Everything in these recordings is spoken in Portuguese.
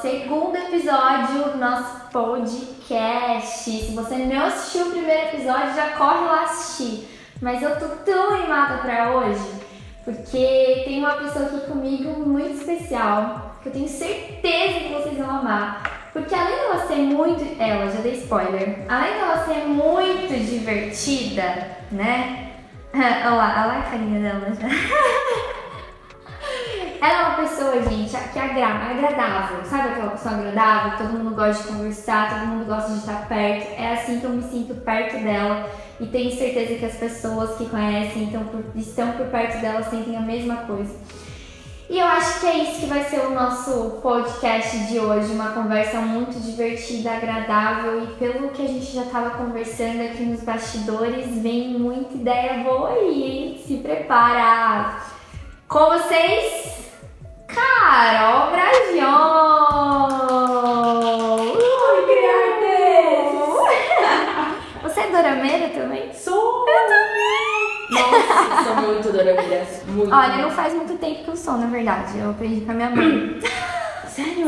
segundo episódio do nosso podcast. Se você não assistiu o primeiro episódio, já corre lá assistir. Mas eu tô tão animada pra hoje, porque tem uma pessoa aqui comigo muito especial, que eu tenho certeza que vocês vão amar. Porque além dela ser muito... Ela, já dei spoiler. Além dela ser muito divertida, né? Olha lá a carinha dela já. Ela é uma pessoa, gente, que é agradável. Sabe aquela pessoa agradável? Todo mundo gosta de conversar, todo mundo gosta de estar perto. É assim que eu me sinto perto dela. E tenho certeza que as pessoas que conhecem, estão por perto dela, sentem a mesma coisa. E eu acho que é isso que vai ser o nosso podcast de hoje. Uma conversa muito divertida, agradável. E pelo que a gente já estava conversando aqui nos bastidores, vem muita ideia boa aí, hein? Se prepara! Com vocês, Carol Bragion! Oi, crianças! Você é dorameira também? Sou! Eu também! Nossa, sou muito dorameira. Muito. Olha, não faz muito tempo que eu sou, na verdade. Eu aprendi com a minha mãe. Sério?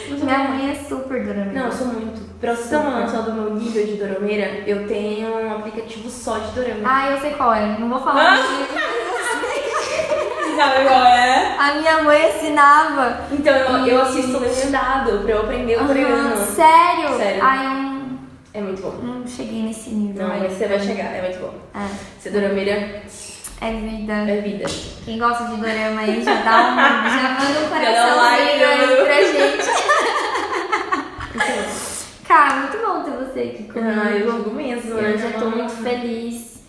Minha mãe é super dorameira. Não, eu sou muito. Pra você ter uma noção do meu nível de dorameira, eu tenho um aplicativo só de dorama. Ah, eu sei qual é. Não vou falar. Sabe qual é? A minha mãe assinava. Então eu assisto legendado pra eu aprender o coreano. Sério? Sério. Ai, eu É muito bom. não cheguei nesse nível. Não, mas você vai chegar, é muito bom. Ser dorameira É vida. é vida. Quem gosta de dorama aí já manda um coraçãozinho like, aí pra gente. Cara, muito bom ter você aqui comigo. Ah, eu digo mesmo, né? Eu já tô muito feliz.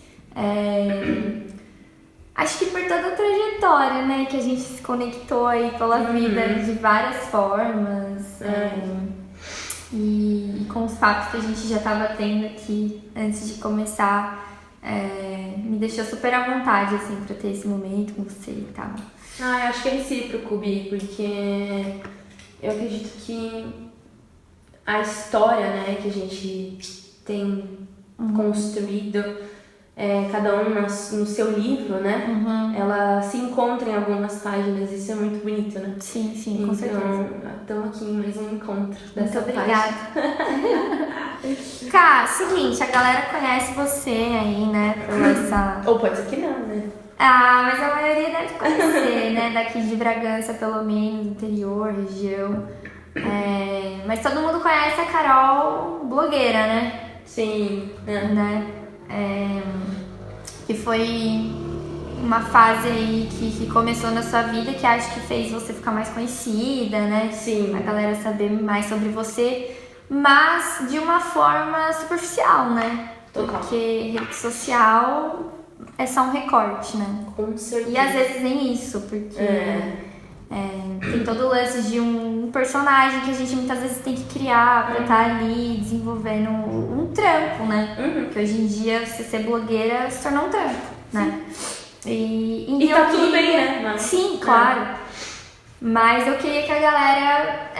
Acho que por toda a trajetória, né, que a gente se conectou aí pela vida de várias formas. E com os papos que a gente já estava tendo aqui antes de começar, me deixou super à vontade, assim, pra ter esse momento com você e tal. Ah, eu acho que é recíproco, Bi, porque eu acredito que a história, né, que a gente tem construído, cada um no seu livro, né, ela se encontra em algumas páginas, isso é muito bonito, né? Sim, com certeza. Então, estamos aqui em mais um encontro dessa Muito página. obrigada. Cara, seguinte, a galera conhece você aí, né, por essa... Ou pode ser que não, né? Ah, mas a maioria deve conhecer, né, daqui de Bragança, pelo menos, interior, região. Mas todo mundo conhece a Carol blogueira, né? Sim, Né? Que foi uma fase aí que começou na sua vida, que acho que fez você ficar mais conhecida, né? Sim. A galera saber mais sobre você, mas de uma forma superficial, né? Total. Porque rede social é só um recorte, né? Com certeza. E às vezes nem isso, porque tem todo o lance de um personagem que a gente muitas vezes tem que criar pra estar ali desenvolvendo um trampo, né? Porque hoje em dia você ser blogueira se tornou um trampo, né? E tá eu tudo bem, né? Sim, claro. Mas eu queria que a galera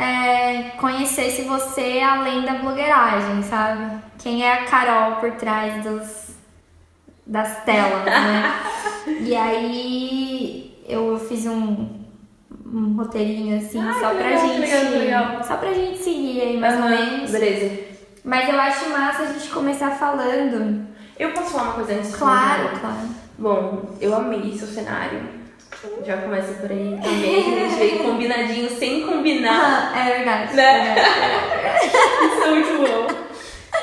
conhecesse você além da blogueiragem, sabe? Quem é a Carol por trás das telas, né? E aí eu fiz um roteirinho assim, só pra gente. Legal. Só pra gente seguir aí, mais ou menos. Beleza. Mas eu acho massa a gente começar falando. Eu posso falar uma coisa antes? Claro. Bom, eu amei seu cenário. Já começa por aí também. A gente veio combinadinho sem combinar. É verdade. Né? Isso é muito bom.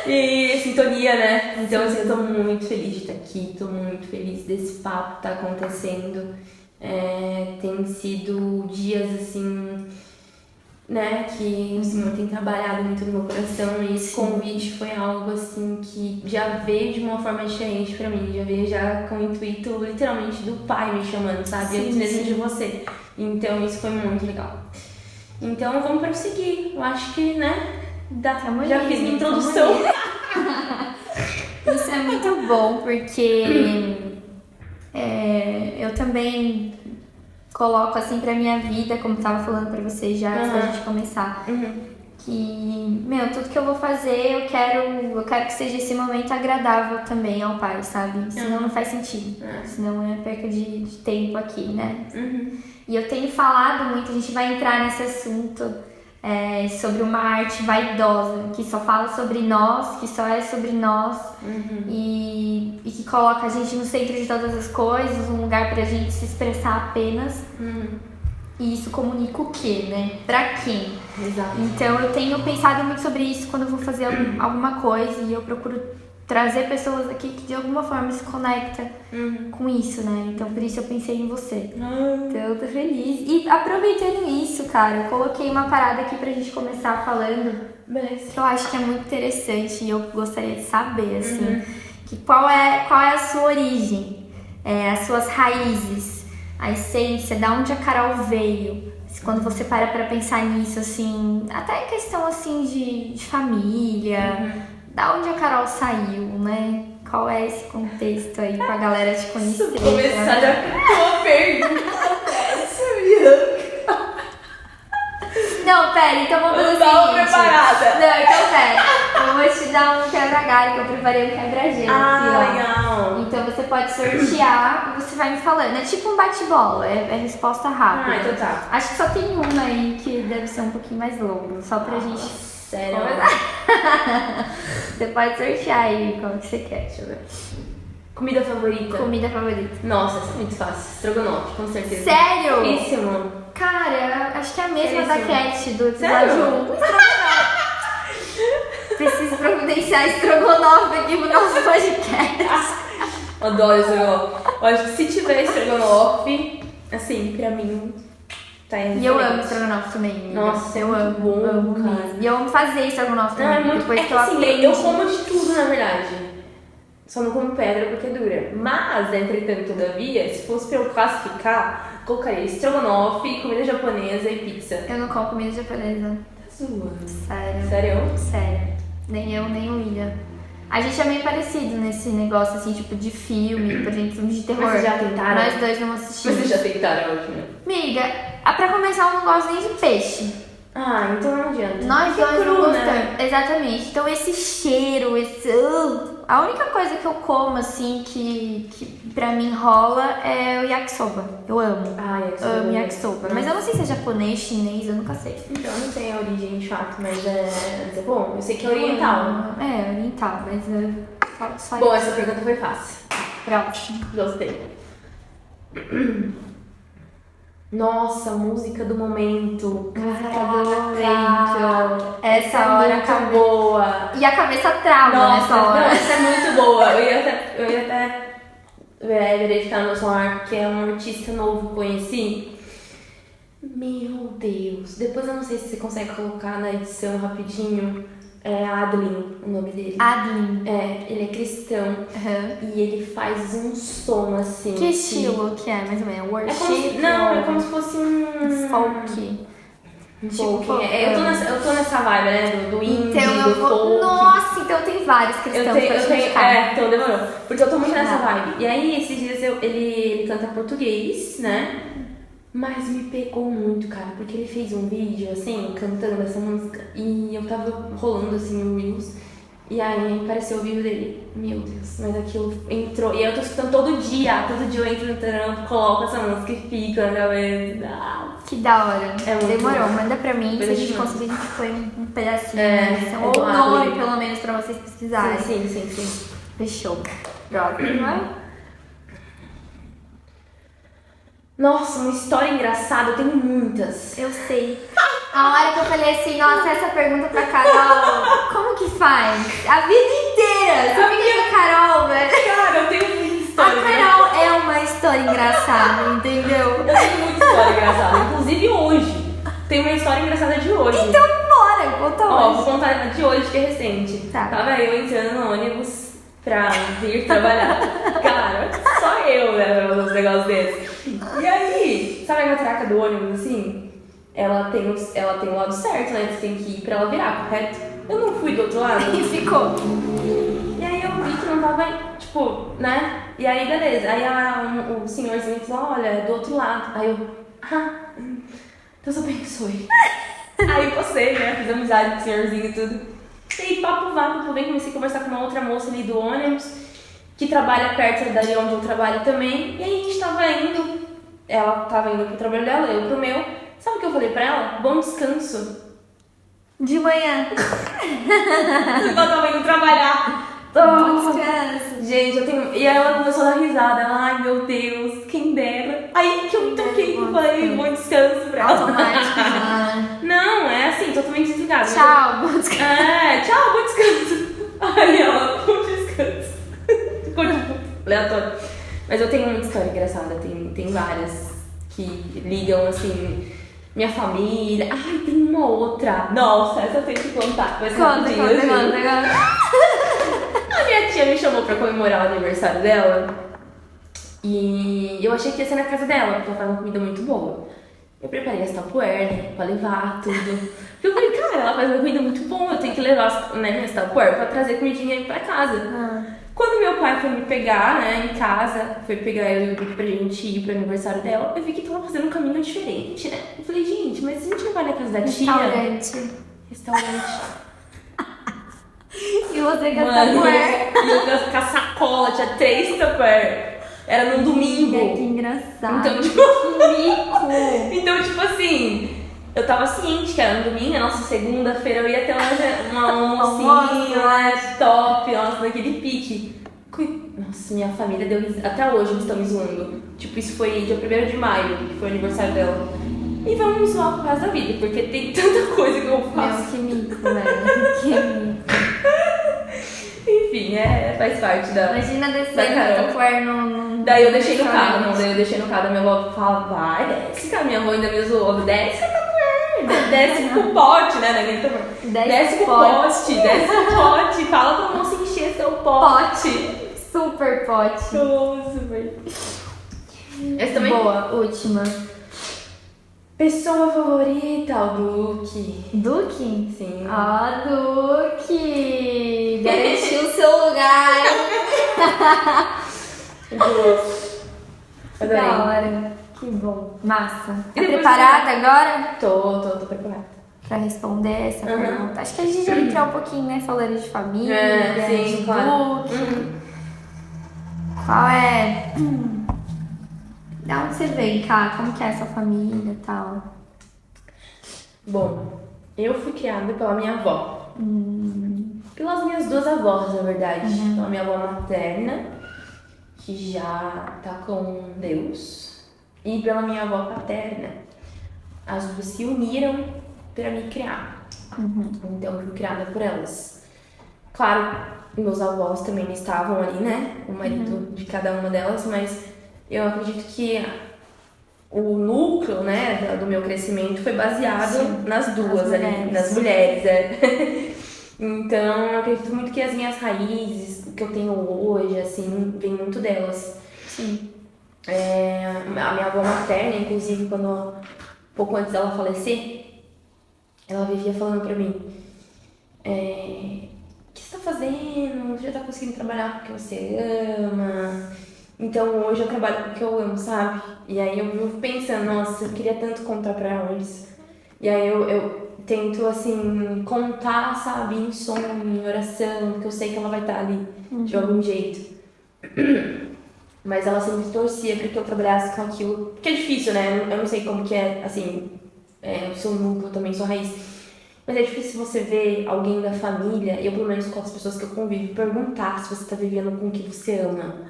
E sintonia, né? Então, assim, eu tô muito feliz de estar aqui. Tô muito feliz desse papo que tá acontecendo. Tem sido dias, assim, né? Que o Senhor tem trabalhado muito no meu coração. E esse convite foi algo, assim, que já veio de uma forma diferente pra mim. Já veio já com o intuito, literalmente, do Pai me chamando, sabe? Antes mesmo de você. Então, isso foi muito legal. Então, vamos prosseguir. Eu acho que, né? Já fiz minha introdução. Isso é muito bom, porque eu também coloco assim pra minha vida, como eu tava falando pra vocês já antes da gente começar, que, tudo que eu vou fazer, eu quero que seja esse momento agradável também ao Pai, sabe? Senão não faz sentido. Senão é perca de tempo aqui, né? E eu tenho falado muito, a gente vai entrar nesse assunto sobre uma arte vaidosa, que só fala sobre nós, que só é sobre nós, e que coloca a gente no centro de todas as coisas, um lugar pra gente se expressar apenas. E isso comunica o quê, né? Pra quem? Exato. Então eu tenho pensado muito sobre isso quando eu vou fazer alguma coisa, e eu procuro trazer pessoas aqui que de alguma forma se conectam com isso, né? Então por isso eu pensei em você. Então eu tô feliz. E aproveitando isso, cara, eu coloquei uma parada aqui pra gente começar falando. Beleza. Que eu acho que é muito interessante e eu gostaria de saber, assim, que qual é a sua origem, as suas raízes, a essência, da onde a Carol veio. Quando você para pra pensar nisso, assim, até em questão, assim, de família, da onde a Carol saiu, né? Qual é esse contexto aí pra galera te conhecer? Se começar já com uma pergunta dessa, Bianca. Não, pera, então vamos fazer o Não tava seguinte. preparada. Não, então pera. Eu vou te dar um quebra-galho, que eu preparei um quebra-gelo. aqui, ó. Legal. Então você pode sortear e você vai me falando. É tipo um bate-bola, é resposta rápida. Então tá. Acho que só tem uma aí que deve ser um pouquinho mais longo, só pra gente... Sério? Você pode sortear aí qual que você quer, deixa eu ver. Comida favorita? Comida favorita. Nossa, essa é muito fácil. Estrogonofe, com certeza. Sério? Isso, Cara, acho que é a mesma da Seríssimo. Cat do episódio Sério? 1. Estrogonofe. Preciso providenciar estrogonofe aqui pro nosso podcast. Adoro estrogonofe. Eu acho que se tiver estrogonofe, assim, pra mim, tá E eu amo estrogonofe também. Amiga. Nossa, eu é muito amo, bom, amo cara. mesmo. E eu amo fazer estrogonofe também. Não, é muito... Depois É que que eu assim, aprendi. eu como de tudo, na verdade. Só não como pedra porque é dura. Mas, entretanto, todavia, se fosse pra eu classificar, colocaria estrogonofe, comida japonesa e pizza. Eu não como comida japonesa. Tá zoando. Sério. Sério? Sério. Nem eu, nem o William. A gente é meio parecido nesse negócio, assim, tipo, de filme, por exemplo, filme de terror. Mas vocês já tentaram? Nós dois não assistimos. Vocês já tentaram, ótimo. Amiga, pra começar, eu não gosto nem de peixe. Ah, então não adianta. Nós Porque é dois cru, não né? gostamos. Exatamente. Então esse cheiro, a única coisa que eu como, assim, que pra mim rola é o yakisoba. Eu amo. Ah, yakisoba. Amo yakisoba. Mas eu não sei se é japonês, chinês, eu nunca sei. Então, eu não sei a origem de fato, mas é bom. Eu sei que é oriental. É, oriental, mas só Bom, essa pergunta foi fácil. próximo. Gostei. Nossa, música do momento. Música do momento. Essa hora muito acabou. boa. E a cabeça trava Nossa, nessa hora. não, essa é muito boa. Eu ia até verificar no meu celular, que é um artista novo que conheci. Meu Deus. Depois eu não sei se você consegue colocar na edição rapidinho. É Adlin, o nome dele. Adlin. É, ele é cristão. Uhum. E ele faz um som assim. Que estilo que é, mais ou menos? É Worship? como, não, é ou como se fosse um folk. folk. Tipo, Eu tô nessa vibe, né? Do indie, Então do eu vou. folk. Nossa, então tem vários cristãos pra te indicar. então demorou. Porque eu tô muito nessa Ah. vibe. E aí, esses dias ele canta português, né? Mas me pegou muito, cara, porque ele fez um vídeo, assim, cantando essa música. E eu tava rolando, assim, o Reels. E aí apareceu o vídeo dele. Meu Deus, mas aquilo entrou. E aí eu tô escutando todo dia eu entro no trampo, coloco essa música e fico na cabeça. Que da hora. É muito Demorou, bom. manda pra mim. Se a Beleza. gente conseguir, a gente põe um pedacinho É, na edição. é Ou do o nome, Adlin. pelo menos, pra vocês pesquisarem. Sim. Fechou. Próximo. Nossa, uma história engraçada, eu tenho muitas. Eu sei. A hora que eu falei assim, nossa, essa pergunta pra Carol, como que faz? A vida inteira. Você fica com a Carol, velho. Cara, eu tenho muita A história. Carol é uma história engraçada, entendeu? Eu tenho muita história engraçada, inclusive hoje. Tem uma história engraçada de hoje. Então bora, conta Ó, hoje. vou contar de hoje, que é recente. Tá. Tava eu entrando no ônibus pra vir trabalhar. Cara, só eu, né, pra fazer uns negócios desses. E aí, sabe a catraca do ônibus, assim? Ela tem o lado certo, né? Você tem que ir pra ela virar, correto? Eu não fui do outro lado. E ficou. E aí eu vi que não tava, tipo, né? E aí, beleza. Aí o senhorzinho falou, olha, é do outro lado. Aí eu, Deus abençoe. Aí passei, né? Fiz amizade com o senhorzinho e tudo. E aí, papo vem, comecei a conversar com uma outra moça ali do ônibus, que trabalha perto dali onde eu trabalho também. E aí a gente tava indo, ela tava indo pro trabalho dela, eu pro meu. Sabe o que eu falei pra ela? Bom descanso. De manhã. Ela tava indo trabalhar. Descanso. Gente, eu tenho. E aí ela começou a dar risada. Ai, meu Deus, quem dera. Aí que eu me toquei e falei, bom descanso pra ela. Automático. Não, é assim, totalmente desligado. Tchau, bom descanso. Tchau, bom descanso. Aí ela, bom descanso. Ficou tipo aleatório. Mas eu tenho muita história engraçada, tem várias que ligam assim. Minha família. Ai, tem uma outra. Nossa, essa eu tenho que contar. Vai ser rapidinho, eu juro. A minha tia me chamou pra comemorar o aniversário dela. E eu achei que ia ser na casa dela, porque ela faz uma comida muito boa. Eu preparei as Tupperware, né, pra levar tudo. Eu falei, cara, ela faz uma comida muito boa, eu tenho que levar minhas Tupperware pra trazer comidinha aí pra casa. Quando meu pai foi me pegar, né, em casa, foi pegar eu e o Bruno pra gente ir pro aniversário dela, eu vi que tava fazendo um caminho diferente, né? Eu falei, gente, mas a gente não vai na casa da tia? Restaurante. E você com a Tupperware? E eu com a sacola, tinha 3 Tupperware. Era num domingo. Que engraçado. Então, tipo... Que mico. Então, tipo assim, eu tava ciente que era no domingo, a nossa segunda-feira eu ia ter um almocinho, né, top, nossa, naquele pique. Nossa, minha família deu risada. Até hoje eles estão me zoando. Tipo, isso foi dia 1º de maio, que foi o aniversário dela. E vamos me zoar por causa da vida, porque tem tanta coisa que eu faço. Meu, que mico, velho. Que mico. Enfim, faz parte da... Imagina descer da Carol. com Tupperware no... Daí eu deixei no carro, não, daí eu deixei no carro da minha avó e falava, vai, desce, cara, minha avó ainda me zoou, desce, desce pro pote, né, naquele Tupperware. Desce pro pote, fala pra não se encher seu pote. Super pote. Super. Essa também? Boa, última. Pessoa favorita, o Duque. Duque? Sim. Duque! Garantiu o seu lugar. Adorei. Da hora. Que bom. Massa. Tá E depois preparada agora? Tô preparada. Pra responder essa pergunta. Acho que a gente já entrou um pouquinho, né? Falando de família, sim, de claro. Duque. Qual é... Da onde você vem, cá? Como que é a sua família e tal? Bom, eu fui criada pela minha avó. Pelas minhas 2 avós, na verdade. Pela minha avó materna, que já tá com Deus. E pela minha avó paterna. As 2 se uniram pra me criar. Então eu fui criada por elas. Claro, meus avós também estavam ali, né? O marido de cada uma delas, mas eu acredito que o núcleo, né, do meu crescimento foi baseado nas 2 ali, nas mulheres, Então, eu acredito muito que as minhas raízes, o que eu tenho hoje, assim, vem muito delas. Sim. A minha avó materna, inclusive, pouco antes dela falecer, ela vivia falando pra mim, o que você tá fazendo? Você já tá conseguindo trabalhar porque você ama? Então hoje eu trabalho porque eu amo, sabe? E aí eu vivo pensando, nossa, eu queria tanto contar pra ela isso. E aí eu tento, assim, contar, sabe, em sonho, em oração, porque eu sei que ela vai estar ali de algum jeito. Mas ela sempre torcia pra que eu trabalhasse com aquilo. Porque é difícil, né? Eu não sei como que é, assim, eu sou núcleo, também sou raiz. Mas é difícil você ver alguém da família, eu pelo menos com as pessoas que eu convivo, perguntar se você tá vivendo com o que você ama.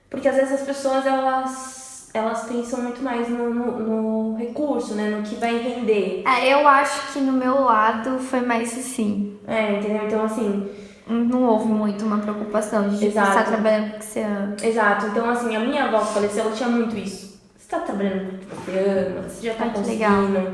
Porque às vezes as pessoas, elas pensam muito mais no recurso, né? No que vai render. Eu acho que no meu lado foi mais assim. Entendeu? Então, assim... Não houve muito uma preocupação de estar trabalhando com o que você ama. Exato. Então, assim, a minha avó que faleceu, ela tinha muito isso. Você tá trabalhando com o que você ama, você já tá conseguindo. Legal.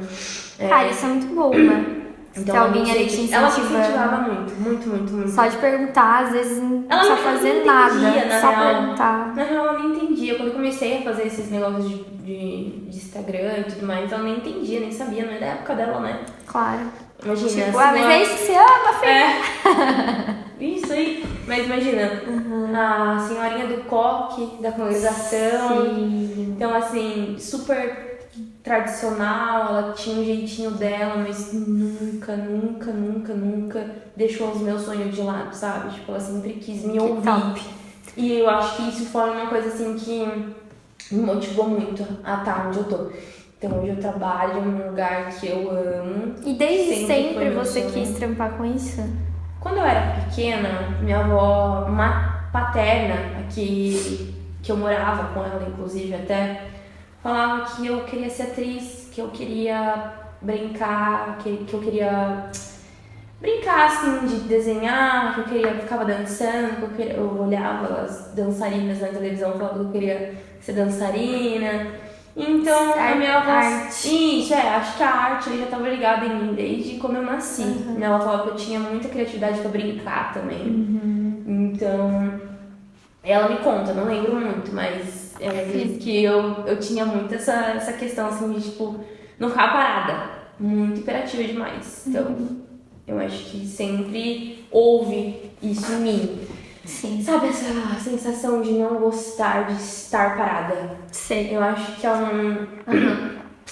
Cara, isso é muito bom, né? Então, se alguém ali te ela me incentiva. incentivava muito. Só de perguntar, às vezes não Ela precisa não fazer entendia, nada. na Só real. perguntar. Na real, ela nem entendia. Quando eu comecei a fazer esses negócios de Instagram e tudo mais, ela nem entendia, nem sabia. Não é da época dela, né? Claro. Imagina, Tipo, assim, mas é isso que você ama, filho. Isso aí. Mas imagina, a senhorinha do coque, da congregação. Sim. Então, assim, super tradicional, ela tinha um jeitinho dela, mas nunca deixou os meus sonhos de lado, sabe? Tipo, ela sempre quis me ouvir. Top. E eu acho que isso foi uma coisa, assim, que me motivou muito a estar onde eu tô. Então hoje eu trabalho num lugar que eu amo. E desde sempre foi meu você sonho. quis trampar com isso? Quando eu era pequena, minha avó paterna, aqui, que eu morava com ela, inclusive, até, falava que eu queria ser atriz, que eu queria brincar, que eu queria brincar, assim, de desenhar, que eu ficava dançando, eu olhava as dançarinas na televisão, falava que eu queria ser dançarina. Então, a minha avó... Arte. Isso, acho que a arte já estava ligada em mim desde quando eu nasci. Minha avó falava que eu tinha muita criatividade pra brincar também. Então, ela me conta, não lembro muito, mas ela diz que eu tinha muito essa questão, assim, de, tipo, não ficar parada. Muito hiperativa demais. Então, eu acho que sempre houve isso em mim. Sim. Sabe essa sensação de não gostar de estar parada? Sei. Eu acho que é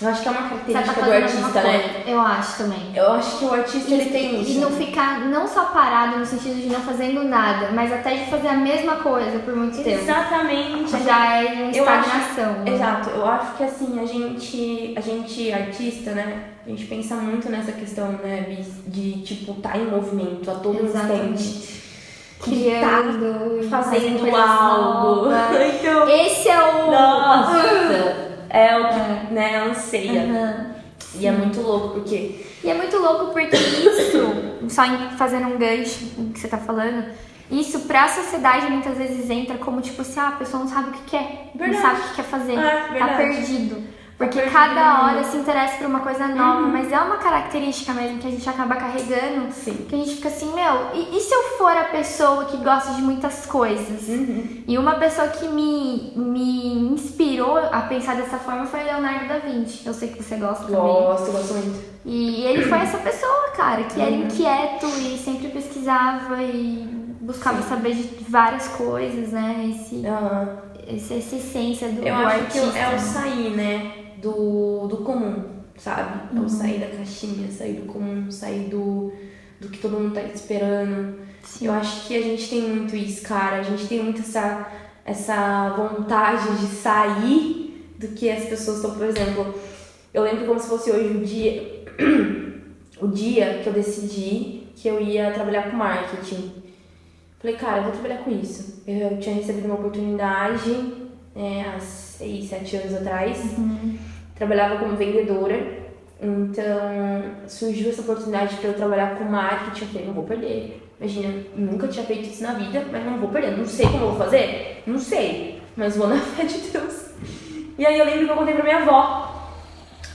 eu acho que é uma característica do fazendo artista, alguma né? coisa. Eu acho também. Eu acho que o artista ele tem isso. E não ficar, não só parado no sentido de não fazendo nada, mas até de fazer a mesma coisa por muito tempo. Exatamente. Já é uma estagnação. Né? Exato. Eu acho que assim, a gente artista, né? A gente pensa muito nessa questão, né, de tipo, tá em movimento a todo instante. Criando, fazendo algo. Então, esse é o... Nossa! É o que, né, anseia. E é muito louco, porque... E é muito louco porque isso, só fazendo um gancho no que você tá falando, isso pra sociedade muitas vezes entra como tipo assim, a pessoa não sabe o que quer, não sabe o que quer fazer, tá perdido. Porque cada hora se interessa por uma coisa nova, mas é uma característica mesmo que a gente acaba carregando, que a gente fica assim, e se eu for a pessoa que gosta de muitas coisas? E uma pessoa que me inspirou a pensar dessa forma foi Leonardo da Vinci. Eu sei que você gosta também. Gosto muito. E ele foi essa pessoa, cara, que era inquieto e sempre pesquisava e buscava saber de várias coisas, né? Essa essência do artista. Eu acho que é o sair, né? Do comum, sabe? É o sair da caixinha, sair do comum, sair do que todo mundo tá esperando. Sim. Eu acho que a gente tem muito isso, cara. A gente tem muito essa vontade de sair do que as pessoas estão, por exemplo. Eu lembro como se fosse hoje o dia que eu decidi que eu ia trabalhar com marketing. Falei, cara, eu vou trabalhar com isso. Eu tinha recebido uma oportunidade há 6, 7 anos atrás. Trabalhava como vendedora, então surgiu essa oportunidade para eu trabalhar com marketing. Eu falei, não vou perder. Imagina, nunca tinha feito isso na vida, mas não vou perder. Não sei como eu vou fazer? Não sei, mas vou na fé de Deus. E aí eu lembro que eu contei pra minha avó.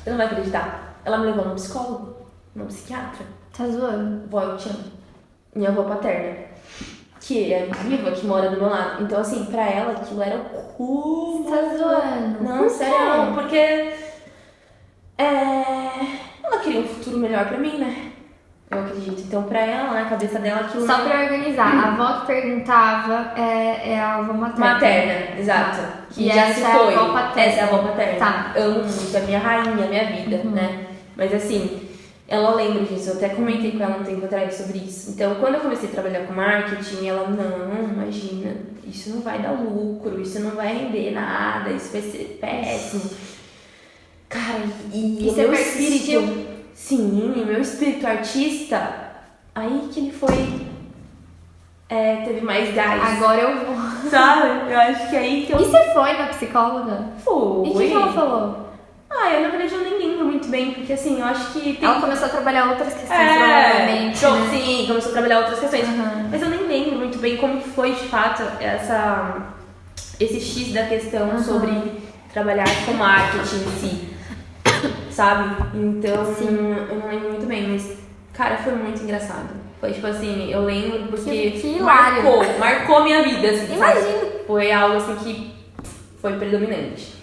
Você não vai acreditar. Ela me levou num psicólogo, num psiquiatra. Tá zoando? Vó, eu te amo. Minha avó paterna, que é viva, que mora do meu lado. Então, assim, pra ela aquilo era o cu. Tá zoando? Não, sério, porque ela queria um futuro melhor pra mim, né? Eu acredito. Então, pra ela, na cabeça dela, aquilo... Só pra organizar, a avó que perguntava é a avó materna. Materna, exato. Que e já essa se é foi. A avó paterna. Essa é a avó paterna. Tá. Amo muito, é minha rainha, minha vida, né? Mas assim, ela lembra disso. Eu até comentei com ela um tempo atrás sobre isso. Então, quando eu comecei a trabalhar com marketing, ela, não, imagina, isso não vai dar lucro, isso não vai render nada, isso vai ser péssimo. Cara, e o meu espírito... Sim, o meu espírito artista, aí que ele foi... teve mais gás. Agora eu vou. Sabe? Eu acho que aí que eu... E você foi na psicóloga? Fui. E o que ela falou? Na verdade eu nem lembro muito bem, porque assim, eu acho que... Ela começou a trabalhar outras questões, provavelmente, né? Sim, começou a trabalhar outras questões. Mas eu nem lembro muito bem como que foi, de fato, esse X da questão sobre trabalhar com marketing em si, sabe? Então, eu não lembro muito bem, mas, cara, foi muito engraçado. Foi tipo assim, eu lembro porque que marcou minha vida, assim, imagina. sabe? Foi algo assim que foi predominante.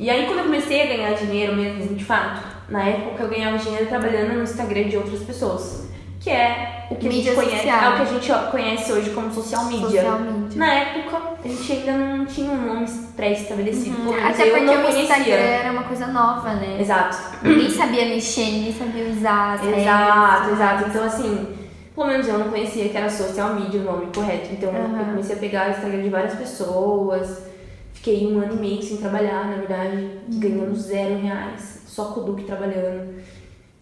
E aí, quando eu comecei a ganhar dinheiro mesmo, de fato, na época eu ganhava dinheiro trabalhando no Instagram de outras pessoas. Que é o que mídia a gente conhece, social. é o que a gente conhece hoje como social media. Social media. Na época, a gente ainda não tinha um nome pré-estabelecido. Até porque o Instagram era uma coisa nova, né? Exato. Ninguém sabia mexer, ninguém sabia usar as Exato. Então, assim, pelo menos eu não conhecia que era social media o nome correto. Então, eu comecei a pegar o Instagram de várias pessoas. Fiquei 1 ano e meio sem trabalhar, na verdade, ganhando R$0, só com o Duque trabalhando.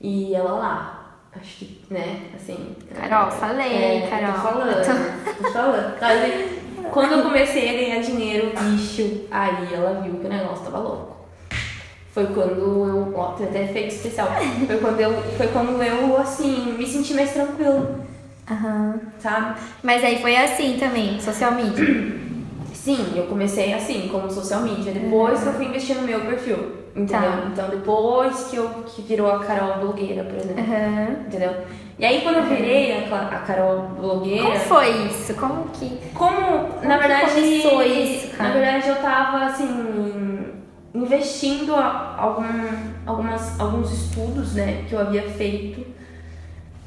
E ela lá, acho que, né, assim... Carol, falei, Carol. Tô falando. Aí, quando eu comecei a ganhar dinheiro, bicho, aí ela viu que o negócio tava louco. Foi quando eu... Ó, tem até efeito especial. Foi quando eu, assim, me senti mais tranquila. Sabe? Mas aí foi assim também, social media. Sim, eu comecei assim, como social media. Depois que eu fui investir no meu perfil, entendeu? Tá. Então, depois que virou a Carol blogueira, por exemplo. Entendeu? E aí, quando eu virei a Carol blogueira... Como foi isso? Como, na verdade... começou isso, cara? Na verdade, eu tava, assim, investindo alguns estudos, né, que eu havia feito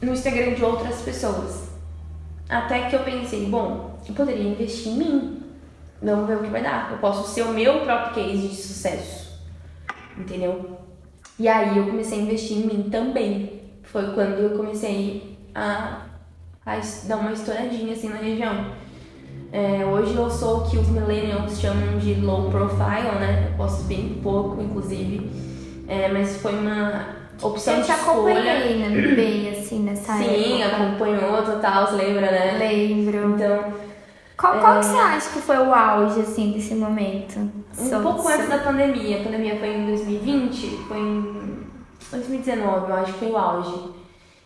no Instagram de outras pessoas. Até que eu pensei, bom, eu poderia investir em mim. Vamos ver o que vai dar. Eu posso ser o meu próprio case de sucesso. Entendeu? E aí eu comecei a investir em mim também. Foi quando eu comecei a dar uma estouradinha assim na região. Hoje eu sou o que os millennials chamam de low profile, né? Eu posto bem pouco, inclusive. Mas foi uma opção de escolha. Eu te acompanhei, né? Bem, assim, nessa época. Sim, acompanhou total, você lembra, né? Lembro. Então... Qual que você acha que foi o auge, assim, desse momento? Um pouco antes da pandemia. A pandemia foi em 2020, foi em 2019, eu acho que foi o auge.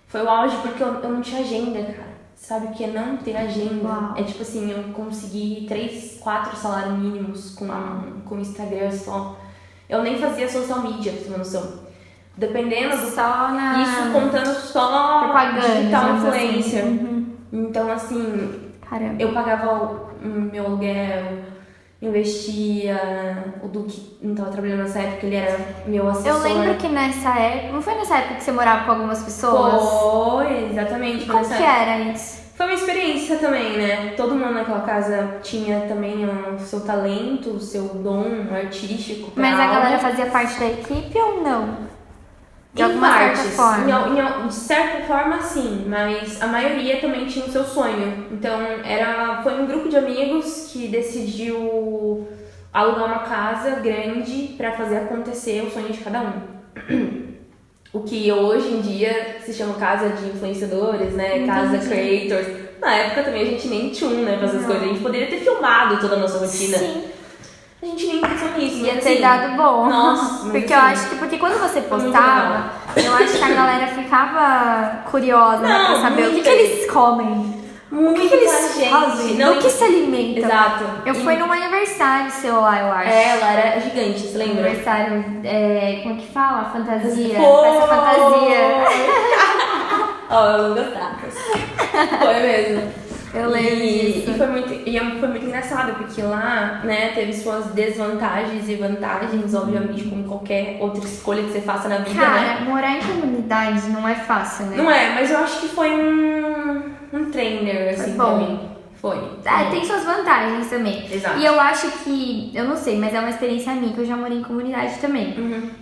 Foi o auge porque eu não tinha agenda, cara. Sabe o que é não ter agenda? Uau. É tipo assim, eu consegui 3, 4 salários mínimos com Instagram só. Eu nem fazia social media, pra você ter uma noção. Dependendo do... Só na... Isso contando só propaganda, digital assim. influencer. Então, assim... Caramba. Eu pagava o meu aluguel, investia, o Duque não estava trabalhando nessa época, ele era meu assessor. Eu lembro que nessa época, não foi nessa época que você morava com algumas pessoas? Foi, exatamente. Como que era isso? Foi uma experiência também, né? Todo mundo naquela casa tinha também o seu talento, o seu dom artístico. Mas a galera fazia parte da equipe ou não? De alguma certa forma. De certa forma, sim, mas a maioria também tinha o seu sonho. Então, foi um grupo de amigos que decidiu alugar uma casa grande para fazer acontecer o sonho de cada um. O que hoje em dia se chama casa de influenciadores, né? Casa creators. Na época também a gente nem tinha, né, pra essas coisas. A gente poderia ter filmado toda a nossa rotina. Sim. A gente nem pensou nisso. Ia mas, ter assim, dado bom. Nossa, porque eu acho que quando você postava, eu acho que a galera ficava curiosa, né, pra saber o que eles comem. O que eles fazem? Do que se alimentam. Exato. Eu fui num aniversário seu lá, eu acho. Ela era gigante, você lembra? Aniversário, como que fala? Fantasia. Foi. Festa fantasia. Eu não gostava. Foi mesmo. Eu lembro disso. E foi muito engraçado, porque lá, né, teve suas desvantagens e vantagens, obviamente, como qualquer outra escolha que você faça na vida, Cara, né? morar em comunidade não é fácil, né? Não é, mas eu acho que foi um trainer, assim, pra mim. Foi. Tem suas vantagens também. Exato. E eu acho que, eu não sei, mas é uma experiência minha, que eu já morei em comunidade também.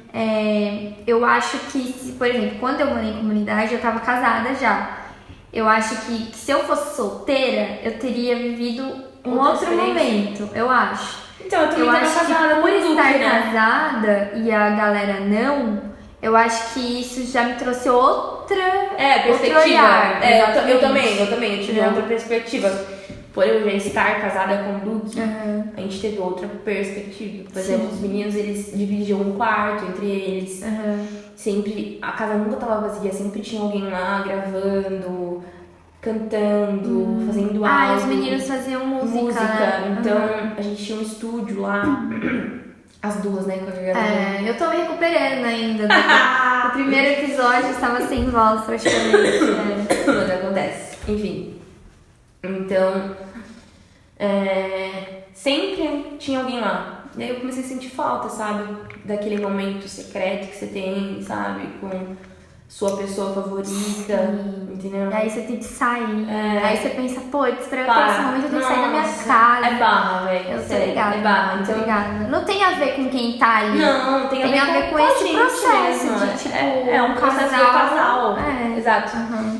Eu acho que, por exemplo, quando eu morei em comunidade, eu tava casada já. Eu acho que se eu fosse solteira, eu teria vivido um outro momento, eu acho. Então, eu também tava acho casada que por com o estar Duque, né? casada e a galera não, eu acho que isso já me trouxe outra perspectiva. outro olhar. Eu também, eu tive outra perspectiva. Por eu já estar casada com o Duque, a gente teve outra perspectiva. Por exemplo, os meninos, eles dividiam um quarto entre eles. Sempre, a casa nunca tava vazia, sempre tinha alguém lá gravando, cantando, fazendo áudio. Os meninos faziam música. Né? Então, a gente tinha um estúdio lá, as duas, né, com a gravadora. Eu tô me recuperando ainda. No primeiro episódio eu estava sem voz, praticamente. Mas acontece. Enfim. Então, sempre tinha alguém lá. E aí eu comecei a sentir falta, sabe? Daquele momento secreto que você tem, sabe? Com sua pessoa favorita, entendeu? E aí você tem que sair. Aí você pensa, pra eu ter esse momento eu tenho que sair da minha Nossa, casa. É barra, velho. Eu tô ligada. É barra. Tô Então, ligada. Não tem a ver com quem tá ali. não, tem a ver com esse gente processo mesmo. de, tipo, um processo de casal. É. Exato.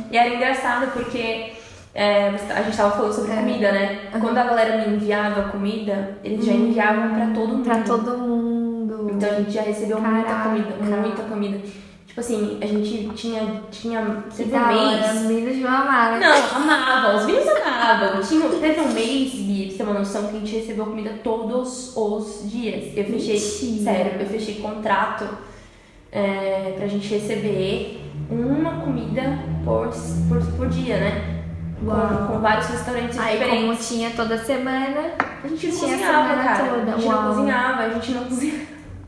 E era engraçado porque A gente tava falando sobre comida, né? Quando a galera me enviava comida, eles já enviavam pra todo mundo. Pra todo mundo. Então a gente já recebeu Caraca. muita comida. Tipo assim, a gente tinha Que teve da um hora, mês. os meninos me amaram. Não, amavam, os meninos amavam. Teve um mês, Bi, pra você ter uma noção, que a gente recebeu comida todos os dias. Eu fechei, Mentira. sério, eu fechei contrato pra gente receber uma comida por dia, né? Com vários restaurantes Aí diferentes. como tinha toda semana, A gente não tinha a cozinhava, semana cara. toda. A gente Uau. não cozinhava, a gente não cozinhava.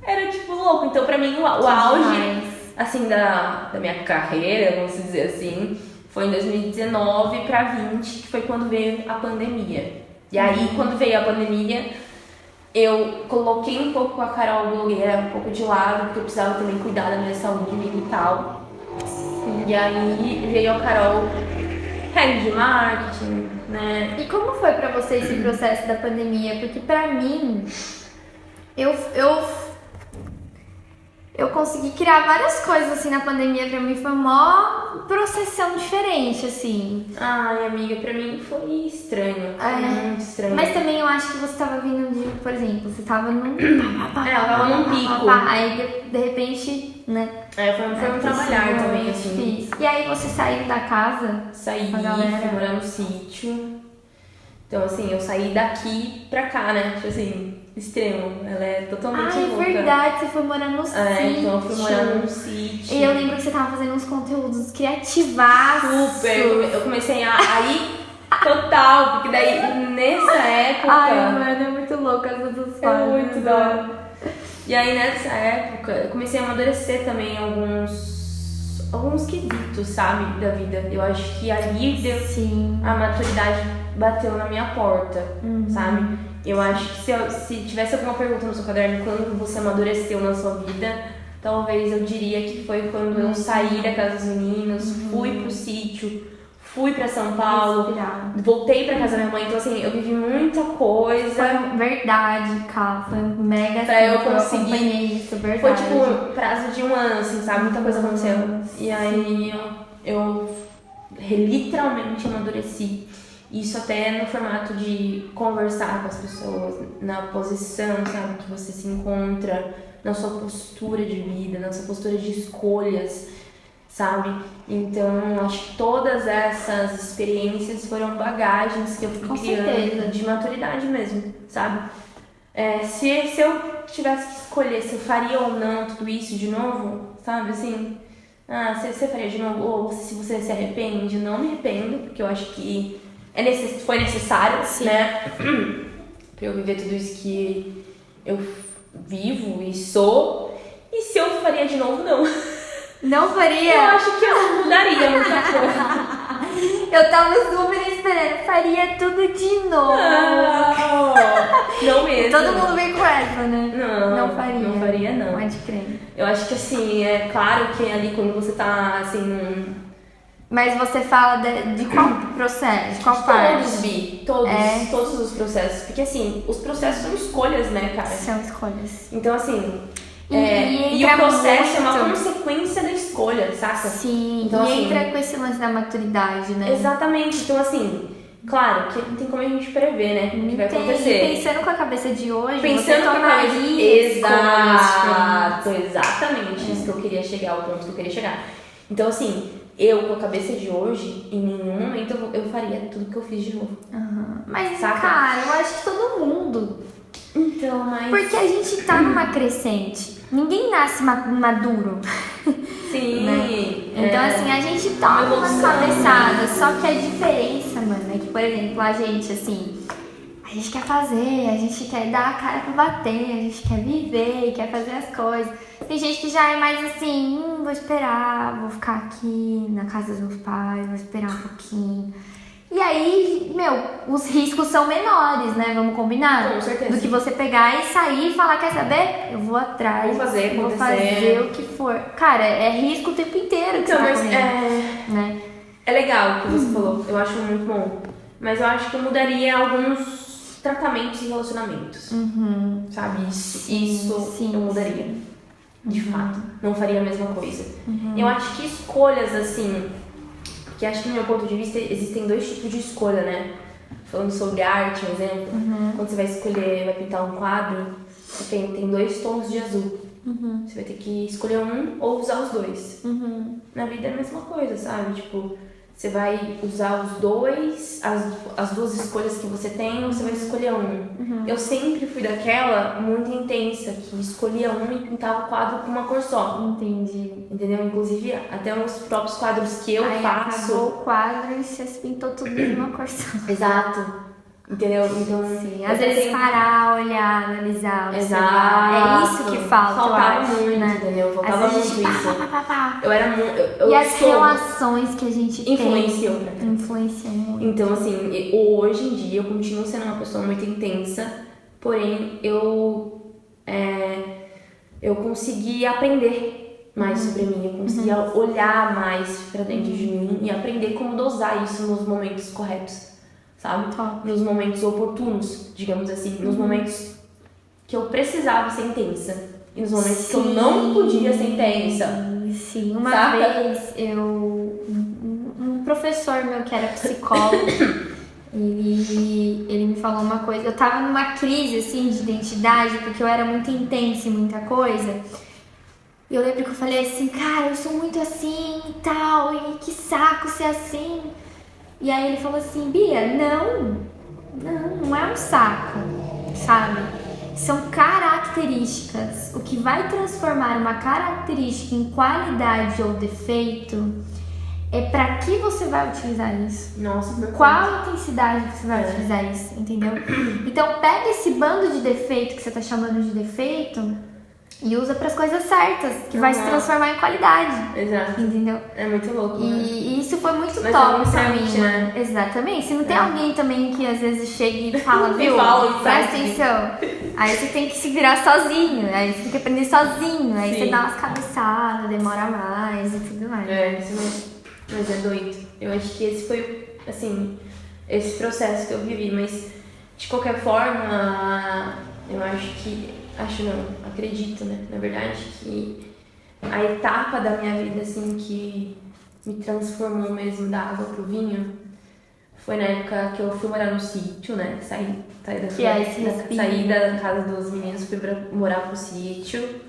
Era tipo louco. Então, pra mim, o auge, Demais. assim, da minha carreira, vamos dizer assim, foi em 2019 pra 20, que foi quando veio a pandemia. E aí, quando veio a pandemia, eu coloquei um pouco a Carol blogueira um pouco de lado, porque eu precisava também cuidar da minha saúde e tal. E aí veio a Carol, head de marketing, né? E como foi pra você esse processo da pandemia? Porque pra mim, eu consegui criar várias coisas assim na pandemia. Pra mim foi uma processão diferente, assim. Ai, amiga, pra mim foi estranho. Foi muito estranho. Mas também eu acho que você tava vindo de, por exemplo, você tava num. eu tava num pico. Aí de repente, né? Foi um trabalhar também, assim. Difícil. E aí você saiu da casa? Saí, Com a galera. fui morar no sítio. Então, assim, eu saí daqui pra cá, né? Tipo assim, extremo. Ela é totalmente Ah, louca. é verdade, você foi morar no sítio. Então eu fui morar num sítio. E eu lembro que você tava fazendo uns conteúdos criativaços. Super. Eu comecei a ir total, porque daí nessa época. Ai, mano, é muito louco as duas É fases. muito da hora. E aí nessa época eu comecei a amadurecer também alguns quesitos, sabe, da vida. Eu acho que ali Sim. a maturidade bateu na minha porta, sabe? Eu acho que se tivesse alguma pergunta no seu caderno, quando você amadureceu na sua vida, talvez eu diria que foi quando eu saí da casa dos meninos, fui pro sítio, fui pra São Paulo, Respirar. voltei pra casa da minha mãe. Então assim, eu vivi muita coisa. Foi verdade, cara. Foi mega Pra eu assim, conseguir- acompanhei isso, verdade. Foi tipo prazo de um ano, assim, sabe? Muita coisa aconteceu. E aí eu literalmente amadureci. Isso até no formato de conversar com as pessoas, na posição, sabe, que você se encontra, na sua postura de vida, na sua postura de escolhas, sabe? Então, acho que todas essas experiências foram bagagens que eu fui Com criando certeza. de maturidade mesmo, sabe? Se eu tivesse que escolher se eu faria ou não tudo isso de novo, sabe, assim... você faria de novo, ou se você se arrepende, não me arrependo, porque eu acho que foi necessário, Sim. né, pra eu viver tudo isso que eu vivo e sou. E se eu faria de novo, não. Não faria? Eu acho que eu mudaria muita coisa. Eu tava super esperando. Faria tudo de novo. Não mesmo. Todo mundo vem com essa, né? Não faria. Não faria, não. Pode crer. Eu acho que assim, é claro que ali quando você tá assim num... Mas você fala de qual processo? De qual parte? Todos, Bi, todos os processos. Porque assim, os processos são escolhas, né, cara? São escolhas. Então assim, E o processo é entra uma muito. consequência da escolha, saca? Sim, Então, e assim, entra com esse lance da maturidade, né? Exatamente. Então assim, claro que não tem como a gente prever, né, o que vai acontecer. E pensando com a cabeça de hoje, Pensando você com a tomaria cabeça... escolhas diferentes. Exatamente isso que eu queria chegar, o ponto que eu queria chegar. Então assim, eu com a cabeça de hoje, em nenhum momento eu faria tudo que eu fiz de novo. Aham. Mas, Saca? cara, eu acho que todo mundo. Então, mas... Porque a gente tá numa crescente. Ninguém nasce maduro. Sim. Né? Então, assim, a gente toma Uma umas evolução. cabeçadas. Só que a diferença, mano, é que, por exemplo, a gente, assim, a gente quer fazer, a gente quer dar a cara pra bater, a gente quer viver, quer fazer as coisas. Tem gente que já é mais assim, vou esperar, vou ficar aqui na casa dos meus pais, vou esperar um pouquinho. E aí, os riscos são menores, né? Vamos combinar? Com certeza. Do que você pegar e sair e falar, quer saber? Eu vou atrás, Vou fazer vou acontecer. fazer o que for. Cara, é risco o tempo inteiro que Então, você tá mas correndo, né? é legal o que você falou. Eu acho muito bom. Mas eu acho que eu mudaria alguns tratamentos e relacionamentos. Sabe? Isso sim, eu mudaria. De fato. Não faria a mesma coisa. Eu acho que escolhas, assim... Porque Porque acho que, no meu ponto de vista, existem 2 tipos de escolha, né? Falando sobre arte, um exemplo. Quando você vai escolher, vai pintar um quadro, você tem 2 tons de azul. Você vai ter que escolher um ou usar os 2. Na vida é a mesma coisa, sabe? Tipo, você vai usar os 2, as 2 escolhas que você tem, você vai escolher um. Eu sempre fui daquela muito intensa, que escolhia um e pintava o quadro com uma cor só. Entendi. Entendeu? Inclusive, até os próprios quadros que eu Aí faço... acabou o quadro e você pintou tudo de uma cor só. Exato. Entendeu? Então, Sim, às vezes parar, olhar, analisar, observar. Exato. É isso que falta, eu Faltava acho, muito, né? entendeu? Faltava Às vezes muito a gente isso. Eu era muito... E as relações que a gente influenciou, tem. né? Influenciam muito. Então, assim, hoje em dia eu continuo sendo uma pessoa muito intensa, porém eu consegui aprender mais sobre mim, eu conseguia olhar mais pra dentro de mim e aprender como dosar isso nos momentos corretos, sabe? Nos momentos oportunos, digamos assim, nos momentos que eu precisava ser intensa e nos momentos que eu não podia ser intensa. Sim, uma vez um professor meu que era psicólogo, ele me falou uma coisa. Eu tava numa crise assim de identidade porque eu era muito intensa em muita coisa. E eu lembro que eu falei assim, cara, eu sou muito assim e tal, e que saco ser assim. E aí ele falou assim, Bia, não é um saco, sabe? São características. O que vai transformar uma característica em qualidade ou defeito é pra que você vai utilizar isso. Nossa, perfeito. Qual intensidade você vai utilizar isso, entendeu? Então pega esse bando de defeito que você tá chamando de defeito e usa pras coisas certas, que vai se transformar em qualidade. Exato. Entendeu? É muito louco, né? E isso foi muito Mas top pra é um mim, insight, né? Exatamente. Se não tem alguém também que às vezes chega e fala, viu, fala, presta atenção. Aí você tem que se virar sozinho, aí você tem que aprender sozinho. Aí você dá umas cabeçadas, demora mais e tudo mais. Mas é doido. Eu acho que esse foi, assim, esse processo que eu vivi. Mas, de qualquer forma, eu acredito, né? Na verdade, que a etapa da minha vida, assim, que me transformou mesmo da água pro vinho foi na época que eu fui morar no sítio, né? Saí da casa dos meninos, fui morar pro sítio.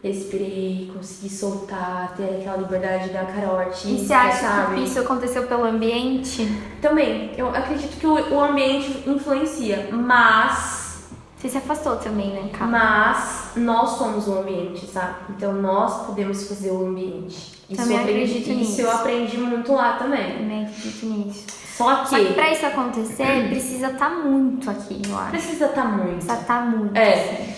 Respirei, consegui soltar, ter aquela liberdade da Carol artística, e você acha sabe? que isso aconteceu pelo ambiente? Também, eu acredito que o ambiente influencia, mas... Você se afastou também, né, Carol? Mas nós somos o ambiente, sabe? Então nós podemos fazer o ambiente. Também acredito nisso. Isso eu aprendi muito lá também. Também acredito nisso. Só que pra isso acontecer, precisa estar muito aqui, eu acho. Precisa estar muito. Precisa estar muito. Assim.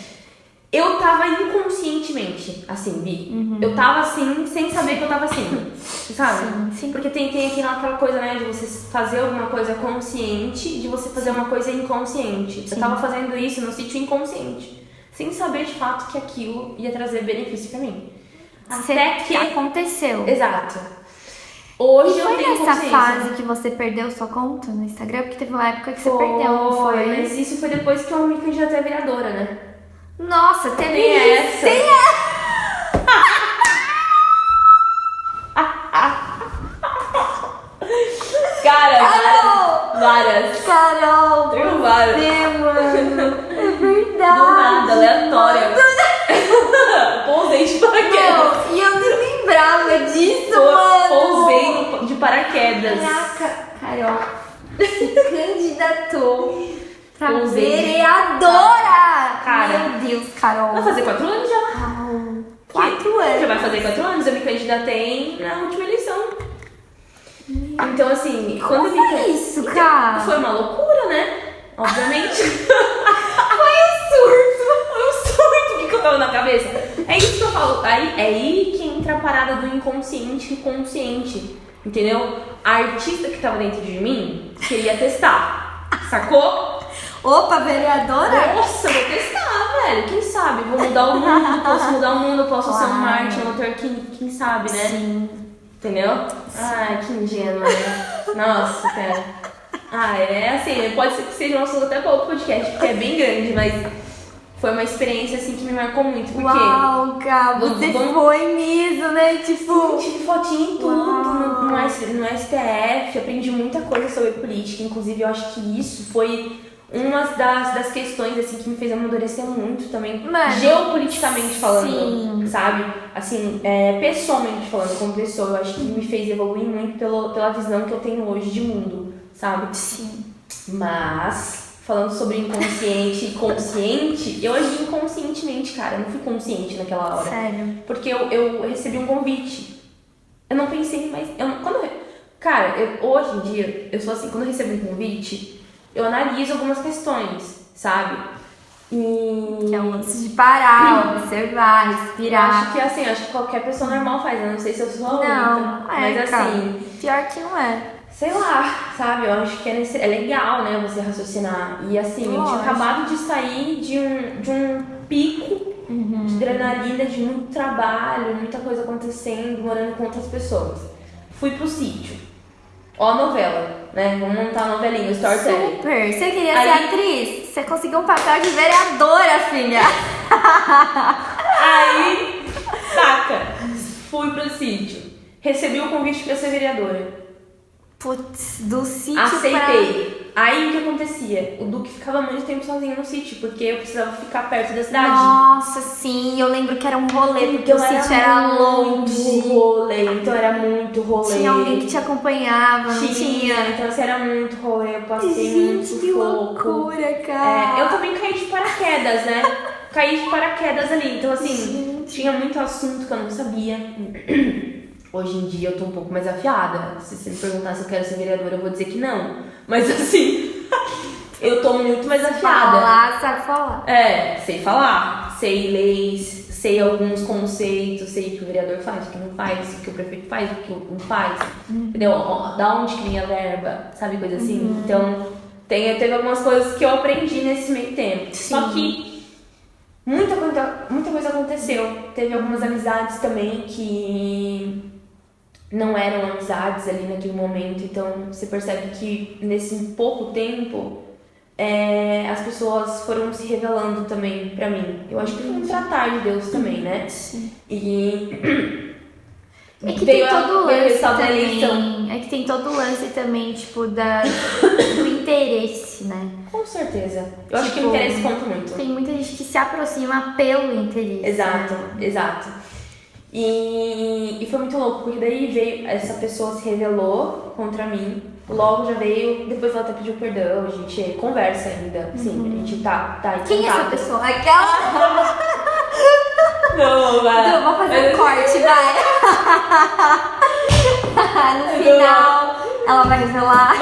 Eu tava inconscientemente, assim, Bi. Eu tava assim, sem saber que eu tava assim, sabe? Sim. Porque tem aquela coisa, né, de você fazer alguma coisa consciente, de você fazer uma coisa inconsciente. Eu tava fazendo isso no sítio inconsciente, sem saber de fato que aquilo ia trazer benefício pra mim. Até que aconteceu. Exato. Hoje e foi eu tenho nessa consciência. fase que você perdeu sua conta no Instagram? Porque teve uma época que você perdeu, não foi? Mas isso foi depois que eu me candidatei a vereadora, né? Nossa, teve Tem essa. Tem Cara, várias. Carol, Tenho várias. mano. É verdade. Do nada, aleatória. Pousei de paraquedas. E eu nem lembrava disso, mano. Pousei de paraquedas. Caraca, Carol se candidatou pra Pousei. vereadora. Cara. Meu Deus, Carol. Vai fazer 4 anos já. 4 anos. Já vai fazer 4 anos. Eu me candidatei na última eleição. Então, assim, Como quando foi isso, cara? Foi uma loucura, né? Obviamente. Foi um surto. Foi um surto. O que eu tava na cabeça? É isso que eu falo. É aí que entra a parada do inconsciente e consciente. Entendeu? A artista que tava dentro de mim queria testar. Sacou? Opa, vereadora? Nossa, eu vou testar, velho. Quem sabe? Vou mudar o mundo. Posso mudar o mundo. Posso ser um Martin Luther King. Quem sabe, né? Sim. Entendeu? Ai, que ingênua, né? Nossa, cara. É assim, pode ser que seja um assunto até para outro podcast, porque é bem grande, mas foi uma experiência, assim, que me marcou muito. Porque Uau, cara, você foi mesmo, né? Tipo... tive fotinho em tudo no STF, aprendi muita coisa sobre política. Inclusive, eu acho que isso foi uma das questões, assim, que me fez amadurecer muito também. Mano, geopoliticamente falando, sim. sabe? Assim, pessoalmente falando, como pessoa, eu acho que me fez evoluir muito pela visão que eu tenho hoje de mundo, sabe? Sim. Mas... falando sobre inconsciente e consciente, eu agi inconscientemente, cara. Eu não fui consciente naquela hora. Sério? Porque eu recebi um convite. Eu não pensei, mas... Cara, hoje em dia, eu sou assim, quando eu recebo um convite, eu analiso algumas questões, sabe? Que é um lance de parar, observar, respirar. Acho que qualquer pessoa normal faz. Eu não sei se eu sou a única. Não, mas cara, assim... pior que não é. Sei lá, sabe? Eu acho que é legal, né, você raciocinar. E assim, eu tinha acabado de sair de um pico de adrenalina, de muito trabalho, muita coisa acontecendo, morando com outras pessoas. Fui pro sítio. Ó a novela, né? Vamos montar a novelinha, o storytelling. Super! Você queria ser atriz? Você conseguiu um papel de vereadora, filha! Aí, saca? Fui pro sítio. Recebi o convite pra ser vereadora. Putz, do sítio aceitei. Aí o que acontecia? O Duque ficava muito tempo sozinho no sítio, porque eu precisava ficar perto da cidade. Nossa, sim, eu lembro que era um rolê, porque o sítio era longe. Então era muito rolê. Tinha alguém que te acompanhava, não tinha? Então assim, era muito rolê, eu passei Gente, muito que louco. loucura, cara. Eu também caí de paraquedas, né? Caí de paraquedas ali, então assim, tinha muito assunto que eu não sabia. Hoje em dia eu tô um pouco mais afiada. Se você me perguntar se eu quero ser vereadora, eu vou dizer que não. Mas assim, eu tô muito mais afiada. Sabe falar. Sei falar. Sei leis, sei alguns conceitos, sei o que o vereador faz, o que não faz, o que o prefeito faz, o que não faz. Entendeu? Da onde que vem a verba, sabe? Coisa assim. Então, teve algumas coisas que eu aprendi nesse meio tempo. Sim. Só que muita coisa aconteceu. Teve algumas amizades também que não eram amizades ali naquele momento, então você percebe que nesse pouco tempo as pessoas foram se revelando também pra mim. Eu acho que foi um tratar de Deus também, né? Sim. E que tem todo o lance também. É que tem todo o lance também, tipo, do interesse, né? Com certeza. Eu acho que o interesse conta muito. Tem muita gente que se aproxima pelo interesse. Exato. E foi muito louco, porque daí veio, essa pessoa se revelou contra mim, logo já veio, depois ela até pediu perdão, a gente conversa ainda, sim, a gente tá em Quem é essa contato. pessoa? Aquela... Não, vai. Eu vou fazer um corte, vai. No final, ela vai revelar.